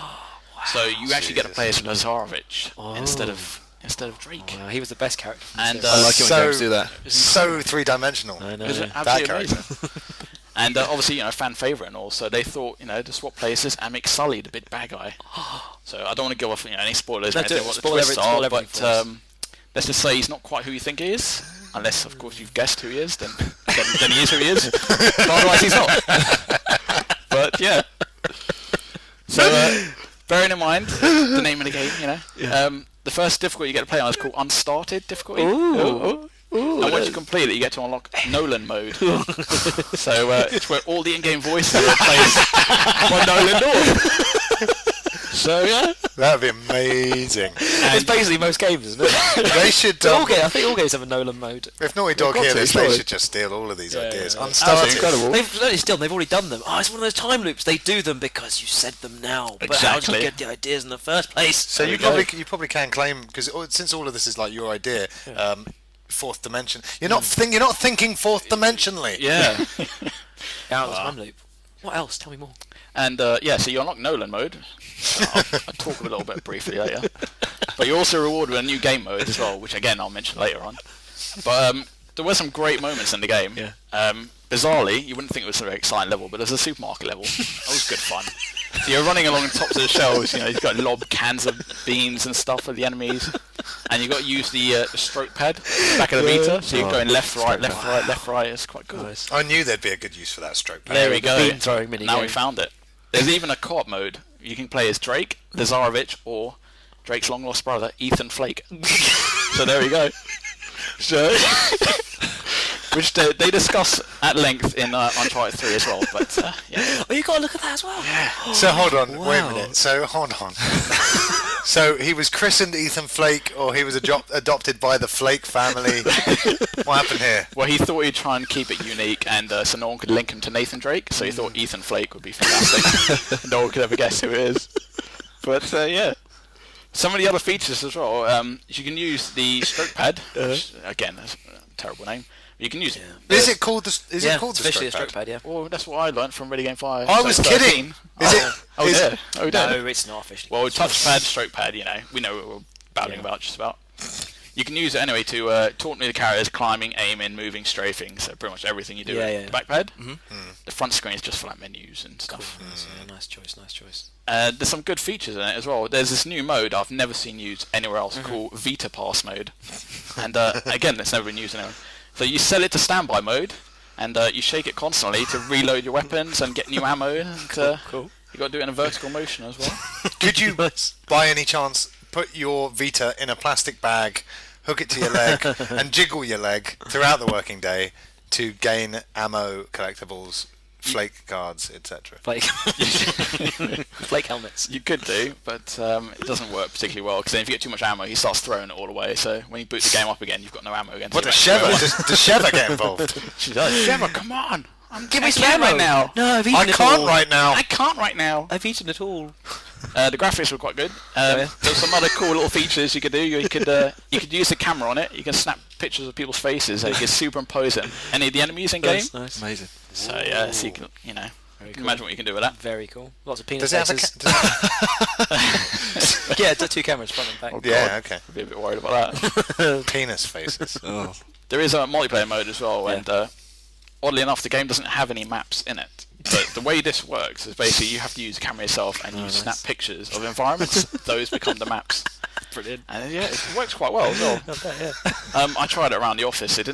Speaker 2: So you actually get to play as Lazarevich instead of Drake.
Speaker 4: Wow, he was the best character.
Speaker 2: And
Speaker 3: I like it when games do that.
Speaker 1: So three-dimensional.
Speaker 4: I know.
Speaker 2: It was absolutely amazing. And obviously, fan favourite and all, so they thought, to swap places and make Sully the big bad guy. So I don't want to go off any spoilers or anything what the twists are, but let's just say he's not quite who you think he is, unless, of course, you've guessed who he is, then he is who he is. But otherwise, he's not. But, yeah. So, bearing in mind the name of the game, the first difficulty you get to play on is called Unstarted difficulty.
Speaker 4: Ooh.
Speaker 2: And once you complete it, you get to unlock Nolan mode. So it's where all the in-game voices are replaced by Nolan North. So yeah,
Speaker 1: that'd be amazing.
Speaker 4: It's basically most games, isn't it?
Speaker 1: They should.
Speaker 4: I think all games have a Nolan mode.
Speaker 1: If Naughty Dog hear this, they should just steal all of these ideas. Unstarted.
Speaker 2: Incredible.
Speaker 4: They've already done them. Oh, it's one of those time loops. They do them because you said them now. But how did you get the ideas in the first place?
Speaker 1: So you probably can claim, because since all of this is like your idea. Fourth dimension. You're not thinking fourth dimensionally.
Speaker 2: Yeah.
Speaker 4: That's time loop. What else? Tell me more.
Speaker 2: And so you unlock Nolan mode. I'll talk a little bit briefly later. But you're also rewarded with a new game mode as well, which again I'll mention later on. But there were some great moments in the game. Yeah. Bizarrely, you wouldn't think it was a very exciting level, but it was a supermarket level. That was good fun. So you're running along the tops of the shelves, you've got to lob cans of beans and stuff at the enemies, and you've got to use the stroke pad back of the Vita, so you're going left, right, left, right. It's quite cool. Nice.
Speaker 1: I knew there'd be a good use for that stroke pad.
Speaker 2: There we go.
Speaker 4: Bean throwing mini
Speaker 2: now
Speaker 4: game.
Speaker 2: we found it. There's even a co-op mode. You can play as Drake, Lazarevich, or Drake's long lost brother, Ethan Flake. So there we go. So, which they discuss at length in Uncharted 3 as well. But yeah.
Speaker 4: Oh, you got to look at that as well.
Speaker 1: Yeah. So hold on, wait a minute. So hold on. So he was christened Ethan Flake, or he was adopted by the Flake family. What happened here?
Speaker 2: Well, he thought he'd try and keep it unique, and so no one could link him to Nathan Drake. So he thought Ethan Flake would be fantastic. No one could ever guess who it is. But yeah. Some of the other features as well, you can use the stroke pad, which, again, that's a terrible name. You can use it.
Speaker 1: Is it called the
Speaker 4: stroke pad? Yeah.
Speaker 2: Well, that's what I learned from Ready Game 5.
Speaker 1: I was kidding.
Speaker 2: Is it?
Speaker 4: No, it's not officially.
Speaker 2: Well, touchpad, stroke pad, we know what we're battling about just about. You can use it anyway to taunt the characters, climbing, aiming, moving, strafing, so pretty much everything you do with the backpad. Mm-hmm. The front screen is just for like menus and stuff.
Speaker 4: Cool. Nice choice.
Speaker 2: There's some good features in it as well. There's this new mode I've never seen used anywhere else called Vita Pass mode. And again, it's never been used anywhere. So you set it to standby mode, and you shake it constantly to reload your weapons and get new ammo. And
Speaker 4: cool.
Speaker 2: You got to do it in a vertical motion as well.
Speaker 1: Could you, by any chance, put your Vita in a plastic bag, hook it to your leg, and jiggle your leg throughout the working day to gain ammo, collectibles, flake cards, etc.?
Speaker 4: Flake helmets.
Speaker 2: You could do, but it doesn't work particularly well, because then if you get too much ammo, he starts throwing it all away, so when you boot the game up again, you've got no ammo again.
Speaker 1: What does Sheva? Does Sheva get involved?
Speaker 2: She does. Sheva, come on!
Speaker 4: Give me some ammo
Speaker 2: right now.
Speaker 4: No, I've eaten
Speaker 1: I can't right now.
Speaker 2: I can't right now.
Speaker 4: I've eaten it all.
Speaker 2: The graphics were quite good. There's some other cool little features you could do. You could use the camera on it. You can snap pictures of people's faces and you can superimpose it. Any of the enemies in game.
Speaker 4: Nice.
Speaker 3: Amazing.
Speaker 2: So yeah, so you can imagine what you can do with that.
Speaker 4: Very cool. Lots of penis
Speaker 1: Does it
Speaker 4: faces.
Speaker 1: have
Speaker 4: Yeah, the two cameras front and back.
Speaker 2: Oh,
Speaker 1: yeah, okay.
Speaker 2: I'd be a bit worried about that.
Speaker 1: Penis faces.
Speaker 2: There is a multiplayer mode as well, and oddly enough, the game doesn't have any maps in it. But the way this works is basically you have to use the camera yourself and you snap pictures of environments. Those become the maps.
Speaker 4: Brilliant.
Speaker 2: And it works quite well as well. I tried it around the office. It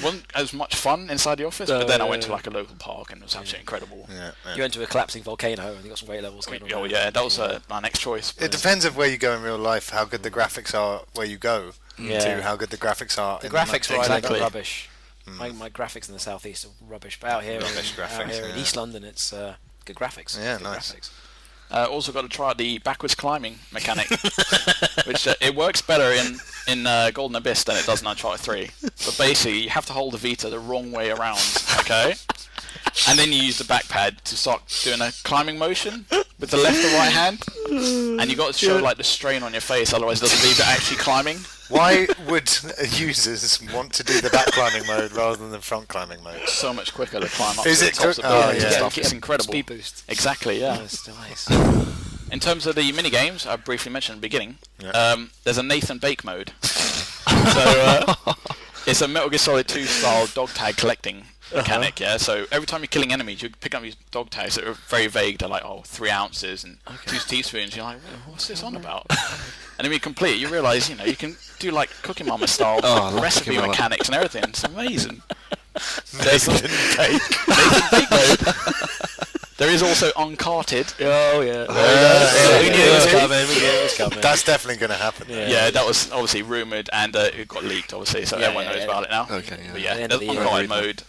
Speaker 2: wasn't as much fun inside the office, but then I went to like a local park and it was absolutely incredible.
Speaker 4: You went to a collapsing volcano and you got some great levels going on.
Speaker 2: Oh yeah, that was my next choice.
Speaker 1: It depends of where you go in real life, how good the graphics are where you go, to how good the graphics are.
Speaker 4: The graphics were rubbish. My graphics in the southeast are rubbish, but out here in East London, it's good graphics.
Speaker 1: Yeah,
Speaker 4: good
Speaker 1: nice.
Speaker 4: Graphics.
Speaker 2: Also got to try the backwards climbing mechanic, which it works better in Golden Abyss than it does in Uncharted 3. But basically, you have to hold the Vita the wrong way around, okay? And then you use the back pad to start doing a climbing motion with the left or right hand, and you got to show like the strain on your face, otherwise it doesn't leave it actually climbing.
Speaker 1: Why would users want to do the back climbing mode rather than the front climbing mode?
Speaker 2: So much quicker to climb up
Speaker 1: Is
Speaker 2: to
Speaker 1: it
Speaker 2: the tops of buildings and stuff.
Speaker 4: Get
Speaker 2: It's incredible.
Speaker 4: Speed boost.
Speaker 2: Exactly, yeah.
Speaker 4: Nice.
Speaker 2: In terms of the mini games, I briefly mentioned at the beginning. There's a Nathan Bake mode. It's a Metal Gear Solid 2 style dog tag collecting mechanic. Yeah. So every time you're killing enemies, you pick up these dog tags that are very vague. They're like 3 ounces and 2 teaspoons. You're like, what's this on about? And then when you complete it, you realise you can do like Cookie Mama style recipe mechanics and everything. It's amazing.
Speaker 1: Nathan Bake
Speaker 2: mode. There is also Uncarted.
Speaker 4: Oh yeah.
Speaker 1: We
Speaker 4: knew it was coming.
Speaker 1: That's definitely going to happen.
Speaker 2: Yeah, that was obviously rumoured and it got leaked, obviously, so everyone knows about it now.
Speaker 3: Okay. Yeah.
Speaker 2: But yeah, there's Uncarted mode.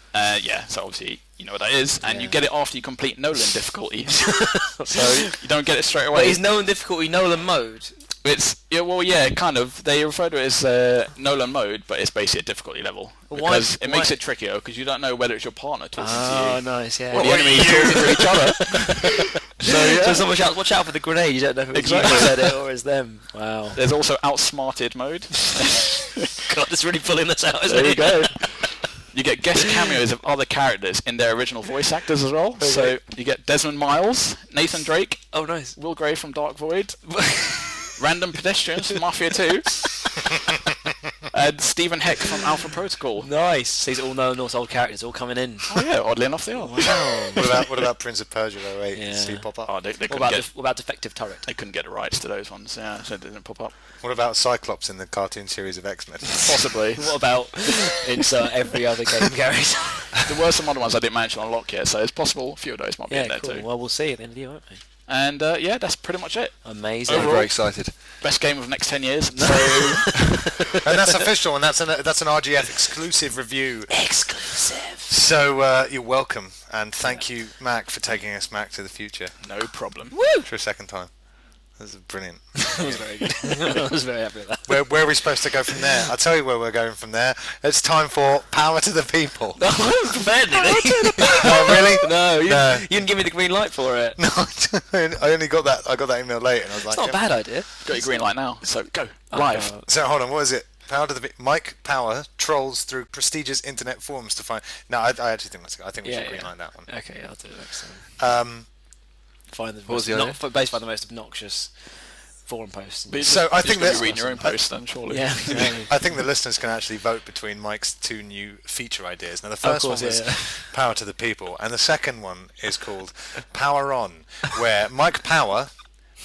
Speaker 2: So obviously you know what that is, and you get it after you complete Nolan difficulty. So you don't get it straight away.
Speaker 4: But is Nolan difficulty Nolan mode?
Speaker 2: It's kind of. They refer to it as Nolan mode, but it's basically a difficulty level because it makes it trickier because you don't know whether it's your partner talking to you.
Speaker 4: Oh, nice, yeah.
Speaker 2: Or the enemy talking to each other.
Speaker 4: So watch out for the grenade. You don't know if it's you who said it or it's them. Wow.
Speaker 2: There's also outsmarted mode.
Speaker 4: God, it's really pulling this out, isn't it?
Speaker 2: There you go. You get guest cameos of other characters in their original voice actors as well. Okay. So you get Desmond Miles, Nathan Drake.
Speaker 4: Oh, nice.
Speaker 2: Will Gray from Dark Void. Random pedestrians from Mafia 2. And Stephen Heck from Alpha Protocol.
Speaker 4: Nice. These are all known old characters, all coming in.
Speaker 2: Oh yeah, oddly enough they are.
Speaker 1: Wow. What about Prince of Persia 08?
Speaker 4: Yeah.
Speaker 1: Did he pop up?
Speaker 2: Oh,
Speaker 4: what about Defective Turret?
Speaker 2: They couldn't get the rights to those ones, so it didn't pop up.
Speaker 1: What about Cyclops in the cartoon series of X-Men?
Speaker 2: Possibly.
Speaker 4: What about insert every other game character?
Speaker 2: There were some other ones I didn't manage to unlock yet, so it's possible a few of those might be in there
Speaker 4: cool.
Speaker 2: too.
Speaker 4: Well, we'll see at the end of the year, won't we?
Speaker 2: And that's pretty much it.
Speaker 4: Amazing.
Speaker 3: I'm very excited.
Speaker 2: Best game of the next 10 years.
Speaker 1: So, and that's official, and that's an RGF exclusive review.
Speaker 4: Exclusive.
Speaker 1: So you're welcome, and thank you, Mac, for taking us back to the future.
Speaker 2: No problem.
Speaker 4: Woo!
Speaker 1: For a second time. That was brilliant.
Speaker 4: That was very good. I was very happy with that.
Speaker 1: Where are we supposed to go from there? I'll tell you where we're going from there. It's time for Power to the People.
Speaker 4: No, I wasn't prepared,
Speaker 1: Oh, really?
Speaker 4: No, you didn't give me the green light for it.
Speaker 1: No, I only got that. I got that email late, and I was like,
Speaker 4: it's not a bad idea.
Speaker 2: Got your green light now, so go. Live.
Speaker 1: So hold on, what is it? Power to the Mike Power trolls through prestigious internet forums to find. No, I actually think that's. I think we should green light that one.
Speaker 4: Okay, I'll do it next time. Find the based on the most obnoxious forum posts.
Speaker 1: So I think that
Speaker 2: reading your own post, then surely.
Speaker 4: Yeah.
Speaker 1: I think the listeners can actually vote between Mike's 2 new feature ideas. Now the first one was Power to the People, and the second one is called Power On, where Mike Power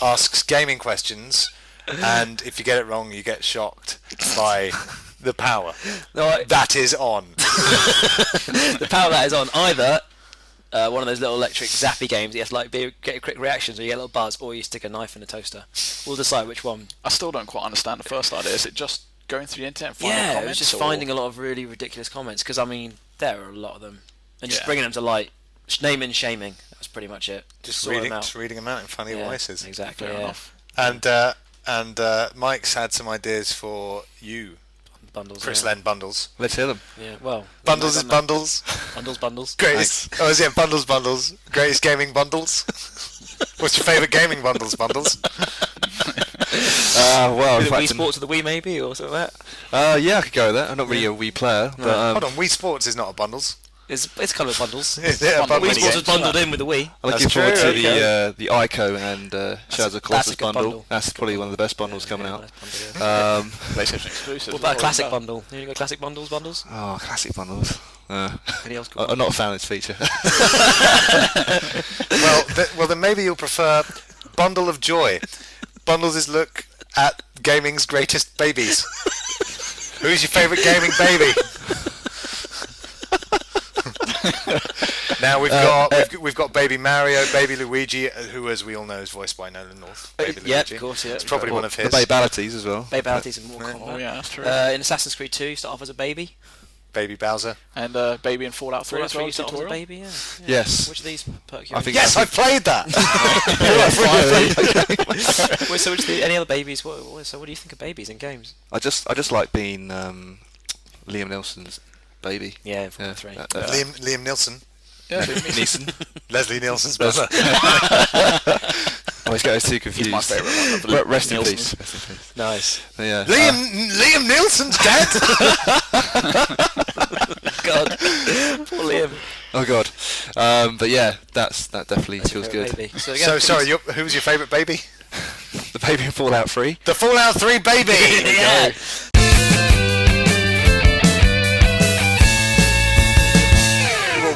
Speaker 1: asks gaming questions, and if you get it wrong, you get shocked by the power that is on.
Speaker 4: The power that is on either. One of those little electric zappy games. You have to get a quick reaction, so you get a little buzz, or you stick a knife in a toaster. We'll decide which one.
Speaker 2: I still don't quite understand the first idea. Is it just going through the internet and finding comments?
Speaker 4: Yeah, it was just finding a lot of really ridiculous comments, because I mean there are a lot of them, and just bringing them to light, naming and shaming. That's pretty much it.
Speaker 1: Just reading them out in funny voices.
Speaker 4: Exactly.
Speaker 2: Fair enough.
Speaker 1: And Mike's had some ideas for you.
Speaker 4: Bundles,
Speaker 1: Chris Len Bundles.
Speaker 3: Let's hear them.
Speaker 4: Yeah, well.
Speaker 1: Bundles is bundles.
Speaker 4: Bundles.
Speaker 1: Greatest. Oh, is it Bundles? Greatest gaming bundles. What's your favourite gaming bundles?
Speaker 3: Well,
Speaker 4: Wii Sports or the Wii maybe, or something like that?
Speaker 3: Yeah, I could go with that. I'm not really a Wii player, but
Speaker 1: hold on, Wii Sports is not a bundles.
Speaker 4: It's kind of bundles.
Speaker 1: Is it a bundle?
Speaker 4: Wii Sports was bundled in with the Wii.
Speaker 3: I'm looking forward to the Ico and Shadows of Colossus bundle. That's probably one of the best bundles coming out.
Speaker 2: PlayStation exclusive.
Speaker 4: What about a classic bundle? You got classic bundles?
Speaker 3: Oh, classic bundles.
Speaker 4: Any else
Speaker 3: I'm not a fan of this feature.
Speaker 1: Well, then maybe you'll prefer Bundle of Joy. Bundles is look at gaming's greatest babies. Who's your favourite gaming baby? Now we've got Baby Mario, Baby Luigi, who, as we all know, is voiced by Nolan North. Baby Luigi.
Speaker 4: Of course, yeah.
Speaker 1: It's probably one of his.
Speaker 3: The Babalities as well.
Speaker 4: Babalities in Mortal Kombat.
Speaker 2: Oh yeah, that's true.
Speaker 4: In Assassin's Creed 2, you start off as a baby.
Speaker 1: Baby Bowser.
Speaker 2: And Baby in Fallout 3 as well.
Speaker 4: You start off as a baby, yeah.
Speaker 3: Yes.
Speaker 4: Which of these perk you?
Speaker 1: Yes, I've played that.
Speaker 4: Wait, so any other babies? So what do you think of babies in games?
Speaker 3: I just like being Liam Neeson's baby.
Speaker 4: Yeah, from 3.
Speaker 1: Liam Neeson.
Speaker 2: Yeah,
Speaker 3: Neeson.
Speaker 1: Leslie Nielsen's brother.
Speaker 3: I always get those two confused.
Speaker 2: He's my favourite one.
Speaker 3: Rest in peace. Rest in peace.
Speaker 4: Nice.
Speaker 3: Yeah.
Speaker 1: Liam Nielsen's dead.
Speaker 4: God. Poor Liam.
Speaker 3: Oh God. But yeah, that definitely feels good.
Speaker 1: So sorry, who was your favourite baby?
Speaker 3: The baby in Fallout 3.
Speaker 1: The Fallout 3 baby.
Speaker 4: Yeah.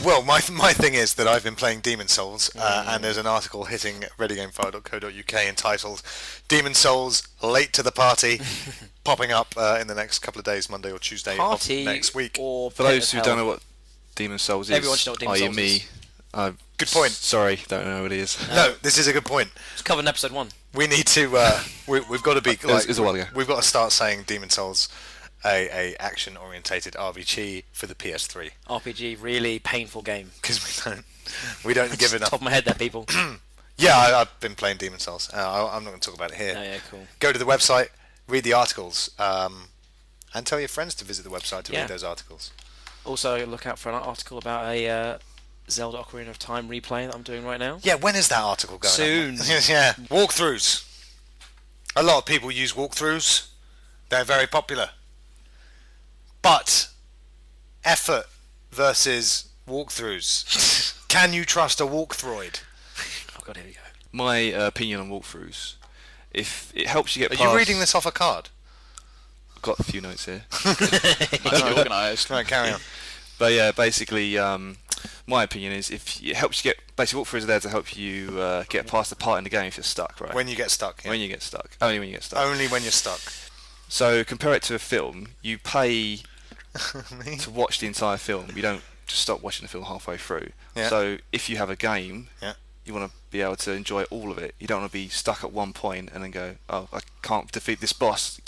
Speaker 1: Well, my thing is that I've been playing Demon Souls, and there's an article hitting readygamefire.co.uk entitled "Demon Souls Late to the Party," popping up in the next couple of days, Monday or Tuesday of next week.
Speaker 3: For those who don't know what Demon Souls is,
Speaker 4: everyone should know what Demon Souls is.
Speaker 1: Good point.
Speaker 3: Sorry, don't know what it is.
Speaker 1: No, this is a good point.
Speaker 4: It's covered in episode 1.
Speaker 1: We need to. We've got to be.
Speaker 3: It was a while ago.
Speaker 1: We've got to start saying Demon Souls. A action-orientated RPG for the PS3.
Speaker 4: RPG, really painful game.
Speaker 1: Because we don't give enough.
Speaker 4: Top of my head there, people.
Speaker 1: Yeah, I've been playing Demon Souls. I'm not going to talk about it here.
Speaker 4: Oh yeah, cool.
Speaker 1: Go to the website, read the articles, and tell your friends to visit the website to read those articles.
Speaker 4: Also, look out for an article about a Zelda Ocarina of Time replay that I'm doing right now.
Speaker 1: Yeah, when is that article going?
Speaker 4: Soon.
Speaker 1: Yeah, walkthroughs. A lot of people use walkthroughs. They're very popular. But effort versus walkthroughs. Can you trust a walkthroid?
Speaker 4: Oh God, here we go.
Speaker 3: My opinion on walkthroughs: if it helps you get past.
Speaker 1: Are you reading this off a card?
Speaker 3: I've got a few notes here.
Speaker 2: Organised.
Speaker 1: Right, carry on.
Speaker 3: But yeah, basically, my opinion is if it helps you get. Basically, walkthroughs are there to help you get past the part in the game if you're stuck, right?
Speaker 1: When you get stuck. Yeah.
Speaker 3: When you get stuck. Only when you get stuck.
Speaker 1: Only when you're stuck.
Speaker 3: So compare it to a film. You pay to watch the entire film. You don't just stop watching the film halfway through.
Speaker 1: Yeah.
Speaker 3: So if you have a game,
Speaker 1: yeah.
Speaker 3: you want to be able to enjoy all of it. You don't want to be stuck at one point and then go, oh, I can't defeat this boss.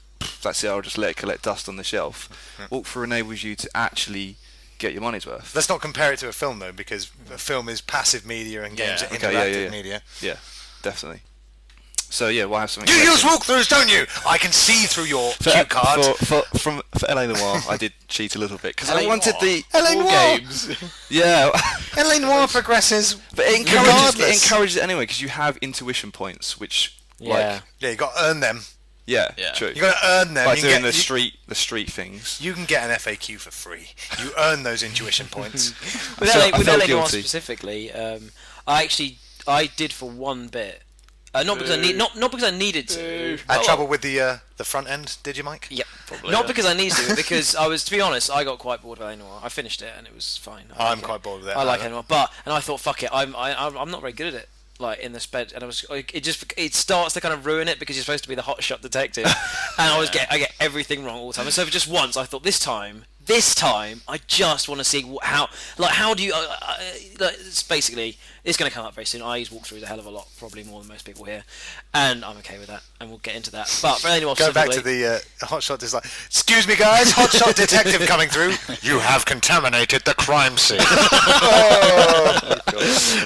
Speaker 3: That's it, I'll just let it collect dust on the shelf.
Speaker 1: Yeah.
Speaker 3: Walkthrough enables you to actually get your money's worth.
Speaker 1: Let's not compare it to a film, though, because a film is passive media and games are interactive media.
Speaker 3: Yeah, definitely. So yeah, we'll have something.
Speaker 1: You use walkthroughs, don't you? I can see through your cue card.
Speaker 3: For LA Noire, I did cheat a little bit because I wanted the
Speaker 1: LA Noire
Speaker 2: games.
Speaker 3: Yeah,
Speaker 1: LA Noire progresses,
Speaker 3: but it encourages it anyway because you have intuition points, which you got
Speaker 1: to earn them.
Speaker 3: Yeah, true.
Speaker 1: You got to earn them
Speaker 3: by doing the street things.
Speaker 1: You can get an FAQ for free. You earn those intuition points.
Speaker 4: With LA Noire specifically, I did for one bit. Not because I needed to.
Speaker 1: Had trouble with the front end, did you, Mike?
Speaker 4: Yep. Probably, not because I needed to, because to be honest, I got quite bored with LA Noire. I finished it and it was fine.
Speaker 1: I'm quite bored with it.
Speaker 4: I like LA Noire, and I thought, fuck it, I'm not very good at it. Like in the sped, and it starts to kind of ruin it because you're supposed to be the hotshot detective, and I get everything wrong all the time. And so for just once, I thought this time I just want to see how do you it's basically it's going to come up very soon. I use walkthroughs a hell of a lot, probably more than most people here, and I'm okay with that, and we'll get into that. But for anyone
Speaker 1: go back to the hotshot is like, excuse me guys, hotshot detective coming through. You have contaminated the crime scene.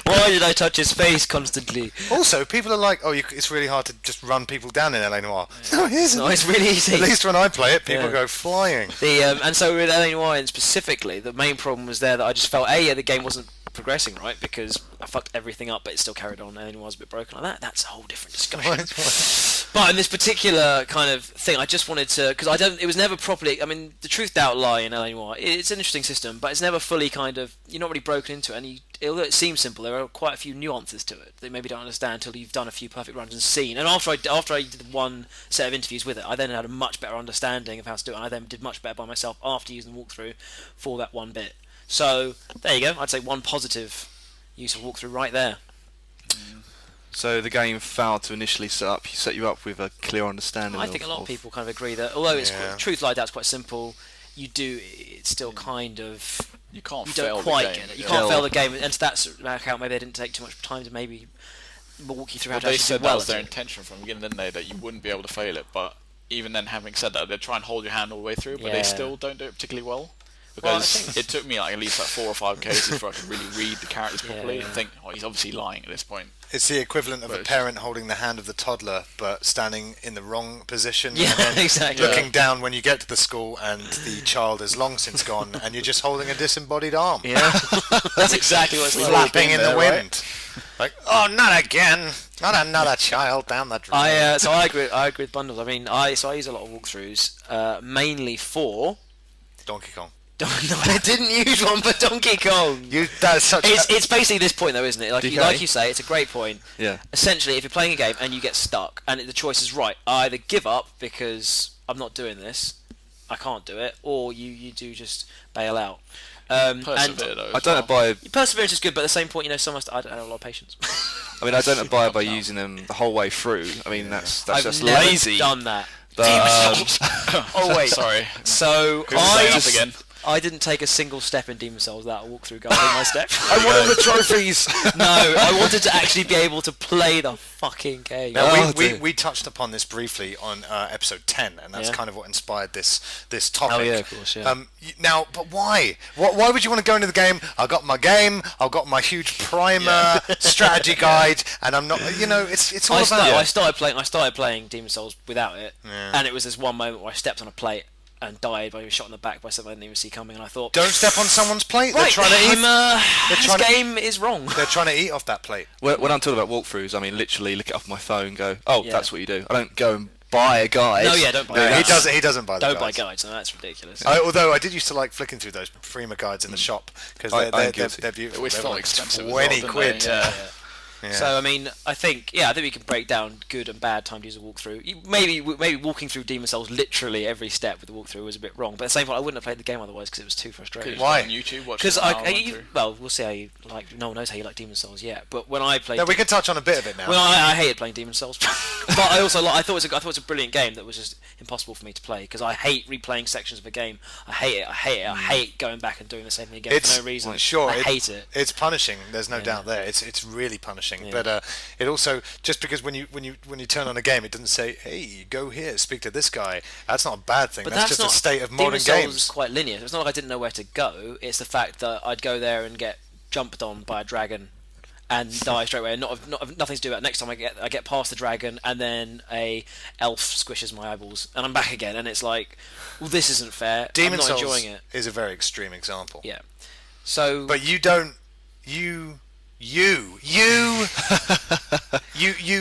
Speaker 4: Why did I touch his face constantly?
Speaker 1: Also, people are like, it's really hard to just run people down in LA Noire. No, it isn't.
Speaker 4: No, it's really easy.
Speaker 1: At least when I play it, people go flying.
Speaker 4: And so with LA Noire specifically, the main problem was there that I just felt the game wasn't progressing right because I fucked everything up, but it still carried on, and it was a bit broken like that. That's a whole different discussion. But in this particular kind of thing, I just wanted to, because it was never properly. I mean, the truth, doubt, lie in LA Noire. It's an interesting system, but it's never fully kind of. You're not really broken into it, and although it seems simple, there are quite a few nuances to it that you maybe don't understand until you've done a few perfect runs and seen. And after I did one set of interviews with it, I then had a much better understanding of how to do it, and I then did much better by myself after using the walkthrough for that one bit. So there you go. I'd say one positive use of walkthrough right there.
Speaker 3: So the game failed to initially set you up with a clear understanding.
Speaker 4: I think a lot of people kind of agree that although it's truth like that's quite simple, it's still kind of
Speaker 2: you don't
Speaker 4: quite get it. You can't fail the game, and to that account, maybe they didn't take too much time to maybe walk you through how to actually do well.
Speaker 2: They said that was their intention from the beginning, didn't they? That you wouldn't be able to fail it, but even then, having said that, they try and hold your hand all the way through, but they still don't do it particularly well. Because it took me at least 4 or 5 cases before I could really read the characters properly and think, he's obviously lying at this point.
Speaker 1: It's the equivalent of a parent holding the hand of the toddler, but standing in the wrong position.
Speaker 4: Yeah,
Speaker 1: and then
Speaker 4: exactly.
Speaker 1: Looking down when you get to the school and the child is long since gone, and you're just holding a disembodied arm.
Speaker 4: Yeah, that's exactly what's like.
Speaker 1: Flapping in the wind. Like, oh, not again! Not another child down the drain.
Speaker 4: So I agree with Bundles. I mean, I use a lot of walkthroughs, mainly for
Speaker 1: Donkey Kong.
Speaker 4: No, I didn't use one for Donkey Kong. It's basically this point though, isn't it? Like you say, it's a great point.
Speaker 3: Yeah.
Speaker 4: Essentially, if you're playing a game and you get stuck, and the choice is right, I either give up because I'm not doing this, I can't do it, or you do just bail out.
Speaker 2: Persevere though.
Speaker 3: I don't buy.
Speaker 4: Perseverance is good, but at the same point, I don't have a lot of patience.
Speaker 3: I mean, I don't abide by using them the whole way through. I mean, that's just
Speaker 4: never
Speaker 3: lazy.
Speaker 4: Done that.
Speaker 2: Oh wait, sorry.
Speaker 4: So I didn't take a single step in Demon's Souls without a walkthrough guide in my step.
Speaker 3: I wanted the trophies.
Speaker 4: No, I wanted to actually be able to play the fucking game.
Speaker 1: Now, we touched upon this briefly on episode 10, and that's kind of what inspired this topic.
Speaker 4: Oh yeah, of course. Yeah.
Speaker 1: Now, but why? Why would you want to go into the game? I've got my huge primer strategy guide, and I'm not. It's all about.
Speaker 4: I started playing Demon's Souls without it, and it was this one moment where I stepped on a plate and died by being shot in the back by something I didn't even see coming, and I thought,
Speaker 1: don't step on someone's plate.
Speaker 4: Right,
Speaker 1: they're trying to eat.
Speaker 4: This game is wrong.
Speaker 1: They're trying to eat off that plate.
Speaker 3: When I'm talking about walkthroughs, I mean literally look it up on my phone, go, that's what you do. I don't go and buy a guide.
Speaker 4: No, don't buy. Guides.
Speaker 1: He doesn't buy.
Speaker 4: Don't buy guides. No, that's ridiculous.
Speaker 1: Although I did used to like flicking through those Prima guides in the shop because they're beautiful.
Speaker 2: It was
Speaker 1: like
Speaker 2: expensive.
Speaker 1: 20 quid.
Speaker 4: Yeah. So I mean, I think we can break down good and bad time to use a walkthrough. Maybe walking through Demon's Souls literally every step with the walkthrough was a bit wrong. But at the same time, I wouldn't have played the game otherwise because it was too frustrating.
Speaker 1: Why?
Speaker 2: On YouTube,
Speaker 4: because we'll see how you like. No one knows how you like Demon's Souls yet. But when I played,
Speaker 1: we can touch on a bit of it now.
Speaker 4: Well, I hated playing Demon's Souls, but I also I thought it was a brilliant game that was just impossible for me to play because I hate replaying sections of a game. I hate it. I hate going back and doing the same thing again for no reason.
Speaker 1: Sure,
Speaker 4: I hate it.
Speaker 1: It's punishing. There's no doubt there. It's really punishing. Yeah. But it also just because when you turn on a game, it doesn't say, "Hey, go here, speak to this guy." That's not a bad thing. That's just a state of modern games.
Speaker 4: Demon's Souls is quite linear. It's not like I didn't know where to go. It's the fact that I'd go there and get jumped on by a dragon and die straight away, and nothing to do about it. Next time I get past the dragon, and then a elf squishes my eyeballs, and I'm back again, and it's like, well, this isn't fair.
Speaker 1: Demon's
Speaker 4: I'm not
Speaker 1: Souls
Speaker 4: enjoying it.
Speaker 1: Is a very extreme example.
Speaker 4: Yeah. So.
Speaker 1: But you don't. You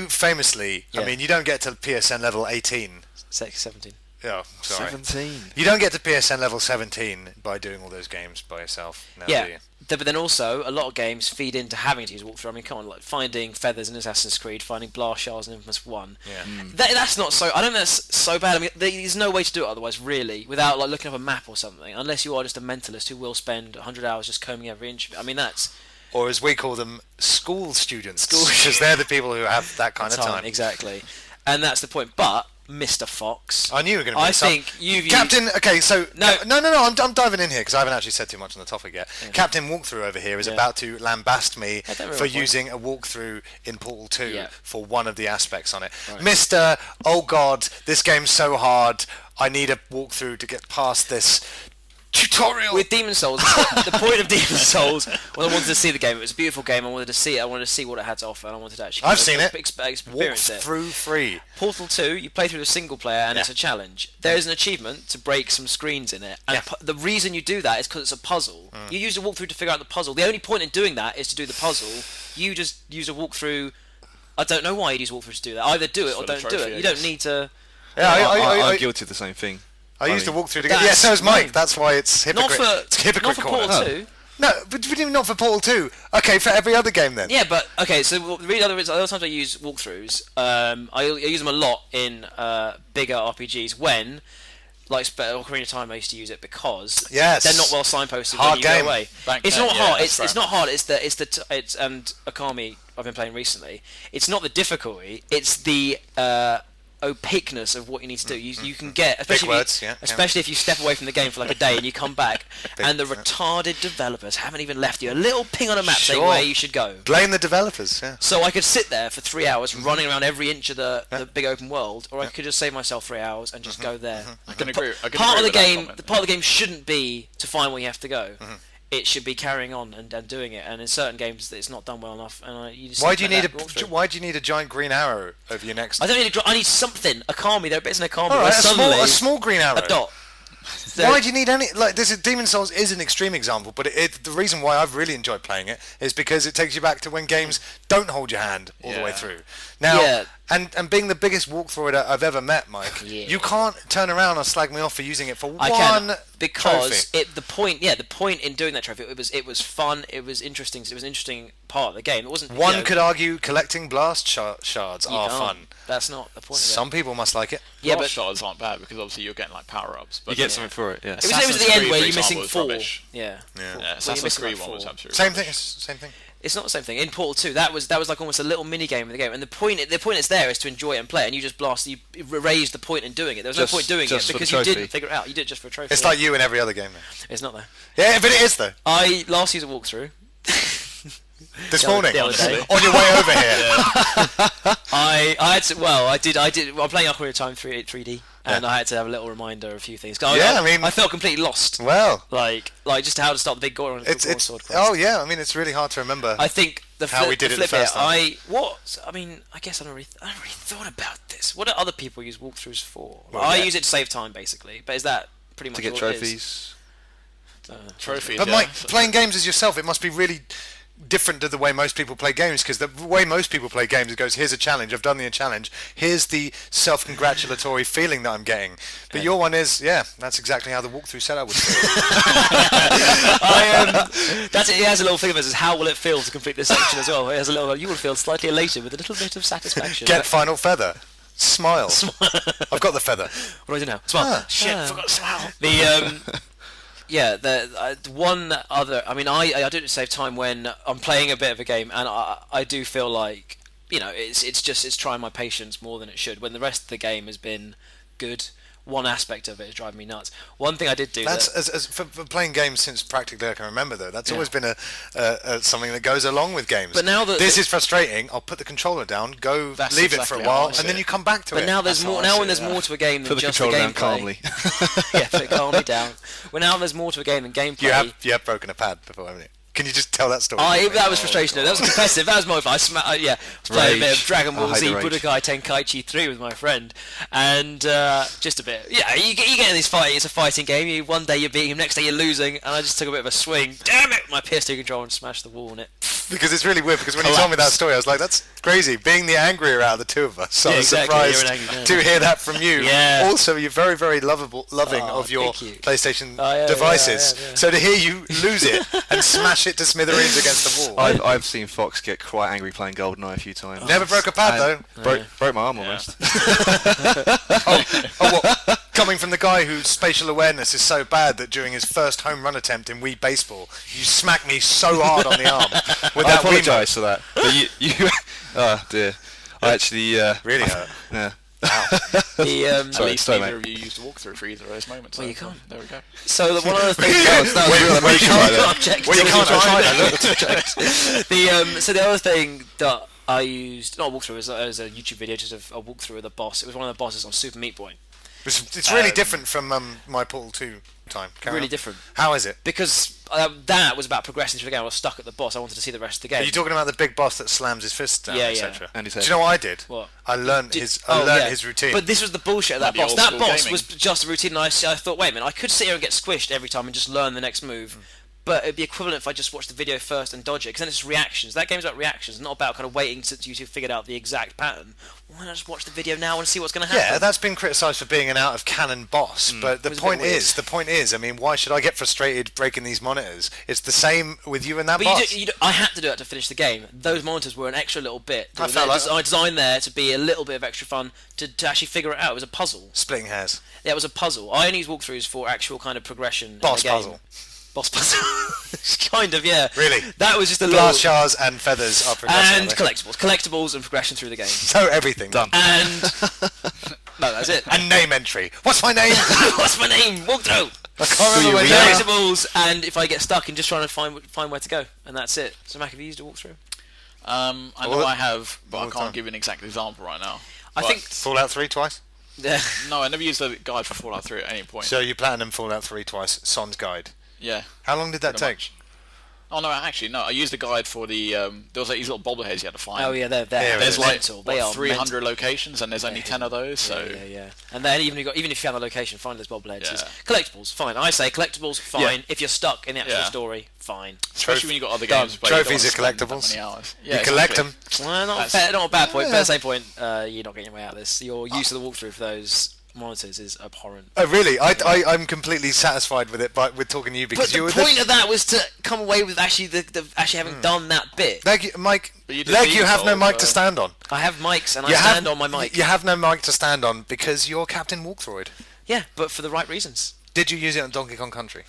Speaker 1: famously. I mean, you don't get to PSN level 18.
Speaker 4: 17.
Speaker 1: Oh, sorry.
Speaker 3: 17.
Speaker 1: You don't get to PSN level 17 by doing all those games by yourself. Now, do you?
Speaker 4: But then also, a lot of games feed into having to use walkthrough. I mean, come on, like finding feathers in Assassin's Creed, finding blast shards in Infamous 1.
Speaker 1: Yeah.
Speaker 4: That's not so. I don't think that's so bad. I mean, there's no way to do it otherwise, really, without like looking up a map or something. Unless you are just a mentalist who will spend 100 hours just combing every inch of it. I mean, that's.
Speaker 1: Or as we call them, school students, because they're the people who have that kind of time.
Speaker 4: Exactly, and that's the point. But Mr. Fox,
Speaker 1: I knew you were going to.
Speaker 4: I think you've
Speaker 1: Captain. Okay, so
Speaker 4: no.
Speaker 1: I'm diving in here because I haven't actually said too much on the topic yet. Yeah. Captain Walkthrough over here is about to lambast me for using a walkthrough in Portal 2 for one of the aspects on it. Right. Mr. Oh God, this game's so hard. I need a walkthrough to get past this. Tutorial
Speaker 4: with Demon's Souls. The point of Demon's Souls, when I wanted to see the game, it was a beautiful game. I wanted to see it. I wanted to see what it had to offer, and I wanted to actually.
Speaker 1: I've seen it.
Speaker 4: Experience it.
Speaker 1: Through free.
Speaker 4: Portal 2, you play through the single player, and it's a challenge. There is an achievement to break some screens in it, and the reason you do that is because it's a puzzle. You use a walkthrough to figure out the puzzle. The only point in doing that is to do the puzzle. You just use a walkthrough. I don't know why you'd use walkthroughs to do that. Either do it or don't do it. You don't need to...
Speaker 3: I'm guilty of the same thing.
Speaker 1: I used the walkthrough to get... Yeah, so is Mike. That's why it's hypocrite.
Speaker 4: Not for Portal 2.
Speaker 1: No, but not for Portal 2. Okay, for every other game then.
Speaker 4: Yeah, but... Okay, so the other times I use walkthroughs, I use them a lot in bigger RPGs when... Like Ocarina of Time, I used to use it because they're not well signposted when you go away. It's not hard. It's not hard. It's and Akami I've been playing recently. It's not the difficulty. It's the opaqueness of what you need to do. You can get especially if you step away from the game for like a day and you come back and the retarded developers haven't even left you a little ping on a map saying where you should go.
Speaker 1: Blame the developers. Yeah.
Speaker 4: So I could sit there for 3 hours running around every inch of the big open world, or I could just save myself 3 hours and just go there.
Speaker 2: I can agree.
Speaker 4: Part of the game shouldn't be to find where you have to go. It should be carrying on and doing it, and in certain games it's not done well enough. And you just
Speaker 1: why do you need a giant green arrow over your next?
Speaker 4: I don't need I need something. Akami, there are bits in Akami
Speaker 1: where
Speaker 4: suddenly
Speaker 1: a small green arrow.
Speaker 4: A dot.
Speaker 1: Why do you need any? Like this, Demon's Souls is an extreme example, but the reason why I've really enjoyed playing it is because it takes you back to when games don't hold your hand all the way through. Now, and being the biggest walkthrough I've ever met, Mike, you can't turn around and slag me off for using it for one
Speaker 4: because
Speaker 1: trophy.
Speaker 4: The point in doing that trophy, it was fun, it was interesting. It was an interesting part of the game. It wasn't.
Speaker 1: One could argue collecting blast shards are fun.
Speaker 4: That's not the point.
Speaker 1: Some people must like it.
Speaker 2: Yeah, but shards aren't bad because obviously you're getting like power ups.
Speaker 3: You get something for it. Yeah.
Speaker 4: It was the end where you're missing 4.
Speaker 2: Yeah. Assassin's Creed one was absolutely
Speaker 1: same thing.
Speaker 4: It's not the same thing. In Portal 2, that was like almost a little mini game in the game, and the point it's there is to enjoy it and play it, and you just blast. You erase the point in doing it. There was no point doing it because you didn't figure it out. You did it just for a trophy.
Speaker 1: It's like you in every other game. Though.
Speaker 4: It's not though.
Speaker 1: Yeah, but it is though.
Speaker 4: I last used a walkthrough.
Speaker 1: This morning, on your way over here.
Speaker 4: I did. I'm playing Ocarina of Time 3D, and I had to have a little reminder of a few things. I felt completely lost.
Speaker 1: Well,
Speaker 4: like just how to start the big Goron sword quest.
Speaker 1: Oh yeah, I mean it's really hard to remember.
Speaker 4: I think
Speaker 1: how we did it the first time.
Speaker 4: I guess I don't really thought about this. What do other people use walkthroughs for? I use it to save time basically, but is that pretty much
Speaker 3: to get trophies?
Speaker 2: Trophies.
Speaker 1: But Mike, playing games as yourself, it must be really different to the way most people play games, because the way most people play games, it goes, here's a challenge, I've done the challenge, here's the self-congratulatory feeling that I'm getting. But your one is, that's exactly how the walkthrough setup would feel.
Speaker 4: That's it. It has a little thing of it, how will it feel to complete this section as well. It has a little, you will feel slightly elated with a little bit of satisfaction.
Speaker 1: Get final feather. Smile. I've got the feather.
Speaker 4: What do I do now? Smile. Shit, forgot to smile. The one other... I mean, I do it to save time when I'm playing a bit of a game, and I do feel like, it's trying my patience more than it should. When the rest of the game has been good, one aspect of it is driving me nuts. One thing I did do...
Speaker 1: For playing games since practically I can remember, though, that's always been something that goes along with games.
Speaker 4: But now that...
Speaker 1: This is frustrating. I'll put the controller down, leave it for a while, and then you come back to it.
Speaker 4: But now there's more... Now when there's more to a game than just the gameplay...
Speaker 3: calmly.
Speaker 4: Put it calmly down. Well, now there's more to a game than gameplay...
Speaker 1: You have broken a pad before, haven't you? Can you just tell that story?
Speaker 4: That was frustration. That was competitive. That was my fun. I was playing a bit of Dragon Ball Z Budokai Tenkaichi 3 with my friend, and just a bit. Yeah, you get in these fights. It's a fighting game. One day you're beating him, next day you're losing, and I just took a bit of a swing. Damn it! My PS2 controller and smashed the wall on it.
Speaker 1: Because it's really weird. Because when you told me that story, I was like, "That's crazy." Being the angrier out of the two of us, so I was surprised to hear that from you.
Speaker 4: Yeah.
Speaker 1: Also, you're very, very loving of your PlayStation devices. So to hear you lose it and smash it to smithereens against the wall.
Speaker 3: I've seen Fox get quite angry playing GoldenEye a few times.
Speaker 1: Never broke a pad though.
Speaker 3: Broke my arm almost.
Speaker 1: What? Coming from the guy whose spatial awareness is so bad that during his first home run attempt in Wii Baseball, you smacked me so hard on the arm.
Speaker 3: I apologise for that. But you oh dear. I actually
Speaker 1: really hurt.
Speaker 3: Yeah.
Speaker 2: At least neither of you used a walkthrough for either of those moments.
Speaker 4: Well, you can't.
Speaker 2: There we go.
Speaker 4: So one of the things so the other thing that I used, not a walkthrough, as a YouTube video, just a walkthrough of the boss. It was one of the bosses on Super Meat Boy.
Speaker 1: It's really different from my Portal 2 time.
Speaker 4: Really different.
Speaker 1: How is it?
Speaker 4: Because that was about progressing through the game. I was stuck at the boss. I wanted to see the rest of the game.
Speaker 1: Are you talking about the big boss that slams his fist down, etc.?
Speaker 3: And
Speaker 1: do you know what I did?
Speaker 4: What?
Speaker 1: I learned his routine.
Speaker 4: But this was the bullshit of that boss. That boss was just a routine, and I thought, wait a minute, I could sit here and get squished every time and just learn the next move. but it'd be equivalent if I just watched the video first and dodge it, because then it's reactions. That game's about reactions, not about kind of waiting since you two figured out the exact pattern. Why not just watch the video now and see what's going to happen?
Speaker 1: Yeah, that's been criticised for being an out-of-canon boss, but the point is, I mean, why should I get frustrated breaking these monitors? It's the same with you and that boss.
Speaker 4: I had to do it to finish the game. Those monitors were an extra little bit.
Speaker 1: I
Speaker 4: designed there to be a little bit of extra fun to actually figure it out. It was a puzzle.
Speaker 1: Splitting hairs.
Speaker 4: Yeah, it was a puzzle. I only use walkthroughs for actual kind of progression.
Speaker 1: Boss
Speaker 4: in the game.
Speaker 1: puzzle.
Speaker 4: Boss puzzle. Kind of, yeah.
Speaker 1: Really?
Speaker 4: That was just a
Speaker 1: glass
Speaker 4: little...
Speaker 1: shards and feathers are progression.
Speaker 4: And collectibles and progression through the game.
Speaker 1: So everything done.
Speaker 4: And no, that's it.
Speaker 1: And name entry. What's my name?
Speaker 4: What's my name? Walkthrough.
Speaker 1: I can't remember my name.
Speaker 4: Collectibles, and if I get stuck in just trying to find where to go, and that's it. So Mac, have you used a walkthrough?
Speaker 2: I know I have, but I can't give you an exact example right now.
Speaker 4: I think
Speaker 1: Fallout 3 twice.
Speaker 2: No, I never used the guide for Fallout 3 at any point.
Speaker 1: So you platinum Fallout 3 twice. Son's guide.
Speaker 2: Yeah.
Speaker 1: How long did that take?
Speaker 2: Much. Oh no, actually no. I used the guide for the. There was like these little bobbleheads you had to find.
Speaker 4: Oh yeah, they're
Speaker 2: there's like
Speaker 4: mental. They are
Speaker 2: 300 locations, and there's only 10 of those. So
Speaker 4: yeah. And then even if you found the location, find those bobbleheads. Collectibles, fine. I say collectibles, fine. Yeah. If you're stuck in the actual story, fine.
Speaker 2: Especially when you got other games to play.
Speaker 1: Trophies are collectibles.
Speaker 2: Yeah,
Speaker 1: you collect them.
Speaker 4: Well, not a bad point. But at the same point, you're not getting your way out of this. Your use of the walkthrough for those monitors is abhorrent.
Speaker 1: Oh really? I'm completely satisfied with it, with talking to you because
Speaker 4: the point of that was to come away with actually actually having done that bit.
Speaker 1: Mike, you have no mic to stand on.
Speaker 4: I have mics and I stand on my mic.
Speaker 1: You have no mic to stand on because you're Captain Walkthrough.
Speaker 4: Yeah, but for the right reasons.
Speaker 1: Did you use it on Donkey Kong Country?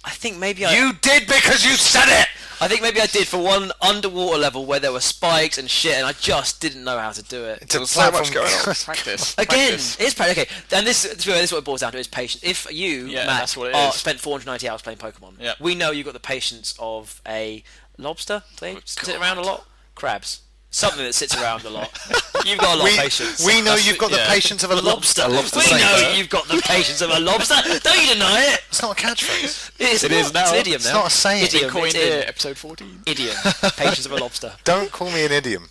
Speaker 4: I think maybe
Speaker 1: You did because you said it!
Speaker 4: I think maybe I did for one underwater level where there were spikes and shit, and I just didn't know how to do it.
Speaker 1: It's so much going on.
Speaker 2: Practice.
Speaker 4: Again, it's practice. Okay, and this is what it boils down to: is patience. If you, Matt, spent 490 hours playing Pokemon, we know you've got the patience of a lobster. They sit around a lot. Crabs. Something that sits around a lot. You've got a lot of patience.
Speaker 1: We know you've got the patience of a lobster.
Speaker 4: We know you've got the patience of a lobster. Don't you deny it?
Speaker 1: It's not a catchphrase.
Speaker 2: It is now.
Speaker 4: It's an idiom now.
Speaker 1: It's not a saying.
Speaker 4: Idiom.
Speaker 2: Coined here, episode 14.
Speaker 4: Idiom. Patience of a lobster.
Speaker 1: Don't call me an idiom.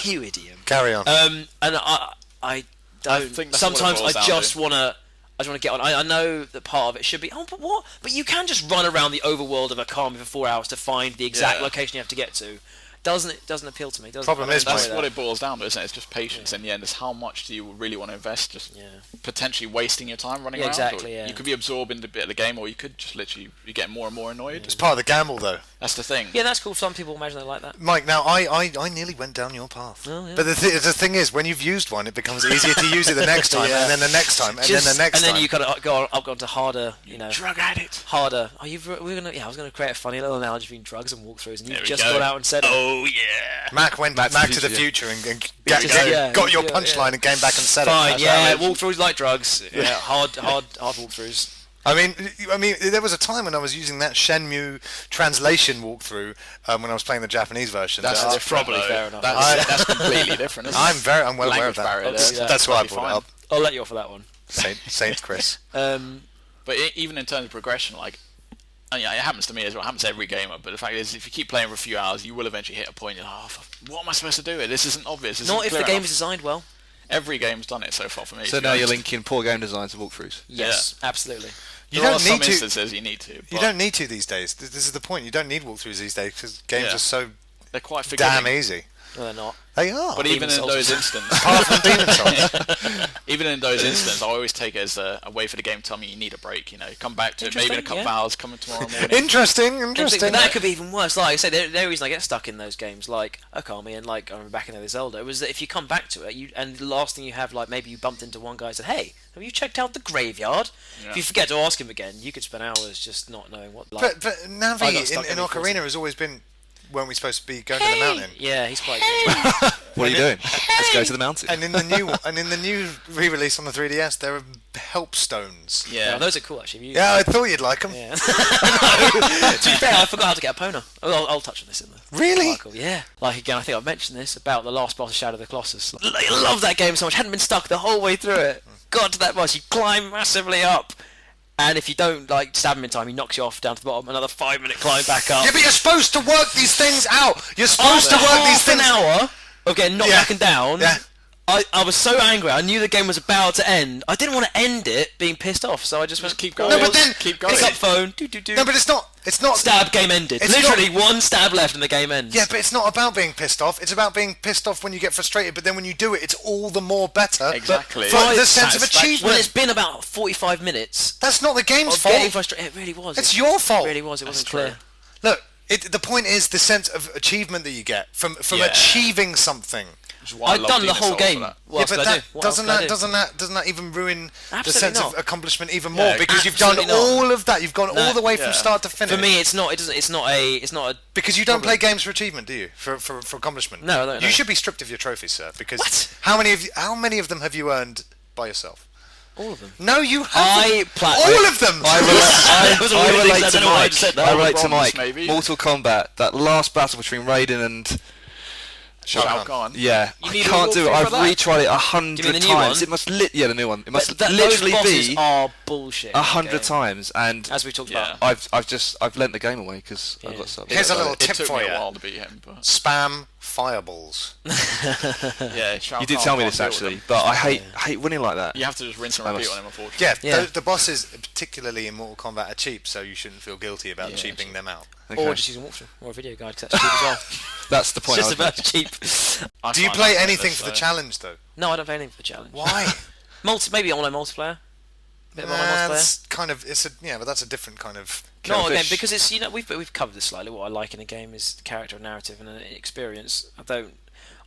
Speaker 4: You idiom.
Speaker 1: Carry on.
Speaker 4: And I don't. Sometimes I just want to get on. I know that part of it should be. Oh, but what? But you can just run around the overworld of Akami for 4 hours to find the exact location you have to get to. Doesn't appeal to me.
Speaker 1: Problem is,
Speaker 2: that's what it boils down to, isn't it? It's just patience in the end. It's how much do you really want to invest? Just potentially wasting your time running around.
Speaker 4: Exactly.
Speaker 2: You could be absorbing a bit of the game, or you could just literally be getting more and more annoyed.
Speaker 1: It's part of the gamble, though.
Speaker 2: That's the thing.
Speaker 4: Yeah, that's cool. Some people imagine they like that.
Speaker 1: Mike, now I nearly went down your path.
Speaker 4: Oh, yeah.
Speaker 1: But the thing is, when you've used one, it becomes easier to use it the next time, and then the next time, and then the next time.
Speaker 4: And then you kind of go on to harder,
Speaker 2: drug addict.
Speaker 4: Harder. I was going to create a funny little analogy between drugs and walkthroughs, and you've just gone out and said,
Speaker 2: "Oh yeah."
Speaker 1: Mac went back to the future and got your punchline and came back and said
Speaker 4: fine,
Speaker 1: it.
Speaker 4: Yeah, walkthroughs like drugs. Yeah, hard walkthroughs.
Speaker 1: I mean, there was a time when I was using that Shenmue translation walkthrough when I was playing the Japanese version.
Speaker 2: That's probably fair enough. That's completely different.
Speaker 1: I'm well aware of that. That's why I brought it up.
Speaker 4: I'll let you off for that one.
Speaker 1: Saint Chris.
Speaker 2: But even in terms of progression, it happens to me as well. It happens to every gamer. But the fact is, if you keep playing for a few hours, you will eventually hit a point. You're like, what am I supposed to do? This isn't obvious.
Speaker 4: Not if the game is designed well.
Speaker 2: Every game's done it so far for me.
Speaker 3: So now you're linking poor game designs to walkthroughs.
Speaker 4: Yes, absolutely.
Speaker 2: There are some instances you need to.
Speaker 1: You don't need to these days. This is the point. You don't need walkthroughs these days because games are so
Speaker 2: they're quite forgiving.
Speaker 1: damn easy.
Speaker 4: No, they're not.
Speaker 1: They are.
Speaker 2: But even in those instances,
Speaker 1: apart from Demon Souls,
Speaker 2: even in those instances, I always take it as a way for the game to tell me you need a break. Come back to it maybe in a couple of hours, come tomorrow morning.
Speaker 1: Interesting.
Speaker 4: But that could be even worse. Like I say, the reason I get stuck in those games, like Akami and I remember back in the Zelda, was that if you come back to it, and the last thing you have, maybe you bumped into one guy and said, "Hey, have you checked out the graveyard?" Yeah. If you forget to ask him again, you could spend hours just not knowing what.
Speaker 1: But Navi in Ocarina has always been. Weren't we supposed to be going to the mountain?
Speaker 4: Yeah, he's quite good.
Speaker 3: What are you doing? Let's go to the mountain.
Speaker 1: And in the new re-release on the 3DS, there are help stones.
Speaker 4: Yeah, those are cool actually.
Speaker 1: I thought you'd like them.
Speaker 4: Yeah. To be fair, I forgot how to get a Pona. I'll touch on this in the.
Speaker 1: Really?
Speaker 4: Article. Yeah. Again, I think I've mentioned this about the last boss of Shadow of the Colossus. I love that game so much. Hadn't been stuck the whole way through it. Got to that boss, you climb massively up. And if you don't stab him in time, he knocks you off down to the bottom. Another 5-minute climb back up.
Speaker 1: Yeah, but you're supposed to work these things out. You're supposed to work these things.
Speaker 4: After an hour of getting knocked back and down.
Speaker 1: Yeah.
Speaker 4: I was so angry. I knew the game was about to end. I didn't want to end it being pissed off, so I just went,
Speaker 2: keep going.
Speaker 1: No, but then
Speaker 2: keep going.
Speaker 4: Pick up phone.
Speaker 1: No, but it's not.
Speaker 4: Stab. Game ended. Literally one stab left and the game ends.
Speaker 1: Yeah, but it's not about being pissed off. It's about being pissed off when you get frustrated. But then when you do it, it's all the more better.
Speaker 2: Exactly.
Speaker 1: For the sense of achievement.
Speaker 4: When it's been about 45 minutes.
Speaker 1: That's not the game's
Speaker 4: of
Speaker 1: fault.
Speaker 4: Getting frustrated. It really was.
Speaker 1: It's your fault.
Speaker 4: It really was. It wasn't clear.
Speaker 1: Look, the point is the sense of achievement that you get from achieving something.
Speaker 4: I've done the whole game.
Speaker 1: Yeah, but doesn't that even ruin the sense of accomplishment even more? Because you've done all of that. You've gone all the way from start to finish.
Speaker 4: For me, it's not a.
Speaker 1: Because you don't play games for achievement, do you? For accomplishment.
Speaker 4: No, I don't.
Speaker 1: You should be stripped of your trophies, sir. Because how many of them have you earned by yourself?
Speaker 4: All of them.
Speaker 1: No, you haven't. All of them.
Speaker 3: I relate to Mike.
Speaker 2: Maybe.
Speaker 3: Mortal Kombat, that last battle between Raiden and
Speaker 2: Shao Kahn.
Speaker 3: Yeah, I can't do it. I've retried it 100 times. It must the new one. It must literally be
Speaker 4: are bullshit.
Speaker 3: 100 times, and
Speaker 4: as we talked about,
Speaker 3: I've lent the game away because I've got something.
Speaker 1: Here's a little tip for you.
Speaker 2: It took me a while to beat him, but
Speaker 1: spam fireballs.
Speaker 3: You did tell me this actually, but I hate winning like that.
Speaker 2: You have to just rinse and repeat on him, unfortunately.
Speaker 1: Yeah, the bosses, particularly in Mortal Kombat, are cheap, so you shouldn't feel guilty about cheaping them out.
Speaker 4: Okay. Or just using walkthrough or a video guide, because that's cheap as well.
Speaker 3: That's the point.
Speaker 4: It's just about cheap.
Speaker 1: Do you play anything for the challenge, though?
Speaker 4: No, I don't play anything for the challenge.
Speaker 1: Why?
Speaker 4: Maybe online multiplayer. Bit of online multiplayer.
Speaker 1: That's kind of but that's a different kind of.
Speaker 4: No, again, because it's we've covered this slightly. What I like in a game is character, narrative, and an experience.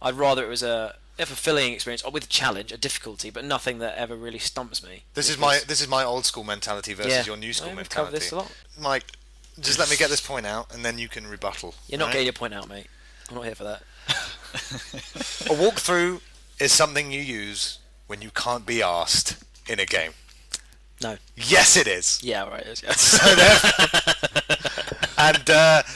Speaker 4: I'd rather it was a fulfilling experience with a challenge, a difficulty, but nothing that ever really stumps me.
Speaker 1: This is my old school mentality versus your new school mentality.
Speaker 4: We've covered this a lot.
Speaker 1: Mike, just let me get this point out, and then you can rebuttal.
Speaker 4: You're not getting your point out, mate. I'm not here for that.
Speaker 1: A walkthrough is something you use when you can't be asked in a game.
Speaker 4: No.
Speaker 1: Yes, it is.
Speaker 4: Yeah, right.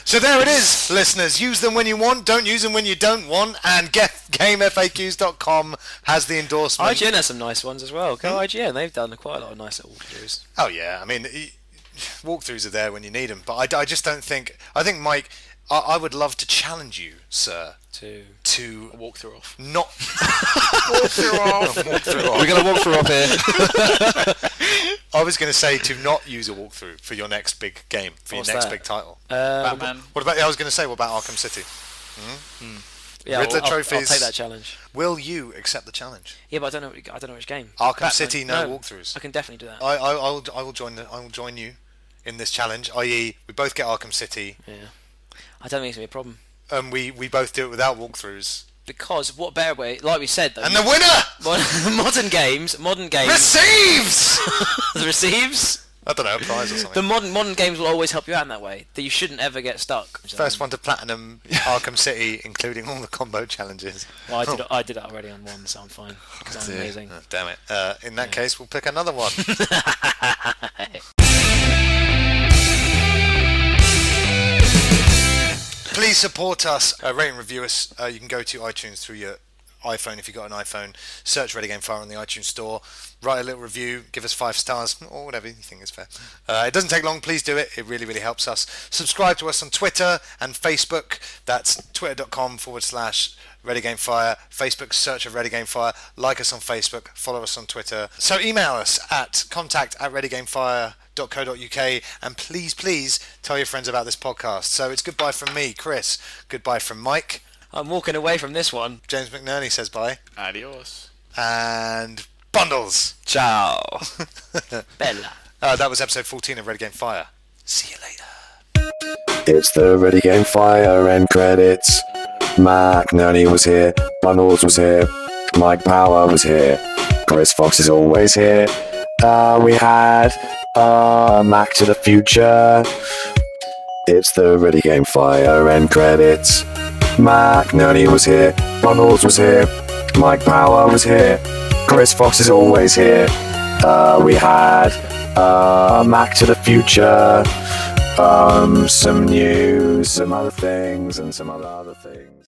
Speaker 1: So there it is, listeners. Use them when you want, don't use them when you don't want, and GameFAQs.com has the endorsement.
Speaker 4: IGN has some nice ones as well. Go IGN, they've done quite a lot of nice little walkthroughs.
Speaker 1: Oh yeah, I mean, walkthroughs are there when you need them, but I just don't think. I think, Mike, I would love to challenge you, sir, to
Speaker 2: walk through off.
Speaker 1: Not walk through off.
Speaker 3: We're going to walk through off here.
Speaker 1: I was going to say to not use a walkthrough for your next big game, for your next big title.
Speaker 2: Batman.
Speaker 1: What about? I was going to say, what about Arkham City?
Speaker 4: Yeah,
Speaker 1: Riddler trophies.
Speaker 4: I'll take that challenge.
Speaker 1: Will you accept the challenge?
Speaker 4: Yeah, but I don't know which game.
Speaker 1: Batman. City, no walkthroughs.
Speaker 4: I can definitely do that.
Speaker 1: I will join you in this challenge. I.e., we both get Arkham City.
Speaker 4: Yeah. I don't think it's going to be a problem.
Speaker 1: We both do it without walkthroughs.
Speaker 4: Because what better way, like we said, though.
Speaker 1: And the winner!
Speaker 4: modern games
Speaker 1: receives.
Speaker 4: Receives.
Speaker 1: I don't know, a prize or something.
Speaker 4: The modern games will always help you out in that way. That you shouldn't ever get stuck.
Speaker 1: First one to platinum Arkham City, including all the combo challenges.
Speaker 4: Well, I did it already on one, so I'm fine. Because I'm amazing.
Speaker 1: Oh, damn it. In that case, we'll pick another one. Please support us, rate and review us. You can go to iTunes through your iPhone if you've got an iPhone. Search Ready Game Fire on the iTunes store. Write a little review. Give us 5 stars or whatever you think is fair. It doesn't take long. Please do it. It really, really helps us. Subscribe to us on Twitter and Facebook. That's twitter.com/Ready Game Fire. Facebook, search of Ready Game Fire. Like us on Facebook. Follow us on Twitter. So email us at contact@readygamefire.co.uk, and please tell your friends about this podcast. So it's goodbye from me, Chris. Goodbye from Mike.
Speaker 4: I'm walking away from this one.
Speaker 1: James McNerney says bye.
Speaker 2: Adios.
Speaker 1: And Bundles.
Speaker 3: Ciao.
Speaker 4: Bella.
Speaker 1: That was episode 14 of Ready Game Fire. See you later.
Speaker 5: It's the Ready Game Fire end credits. McNerney was here. Bundles was here. Mike Power was here. Chris Fox is always here. We had Mac to the Future. It's the Ready Game Fire end credits. McNerney was here. Bundles was here. Mike Power was here. Chris Fox is always here. We had Mac to the Future. Some news, some other things, and some other things.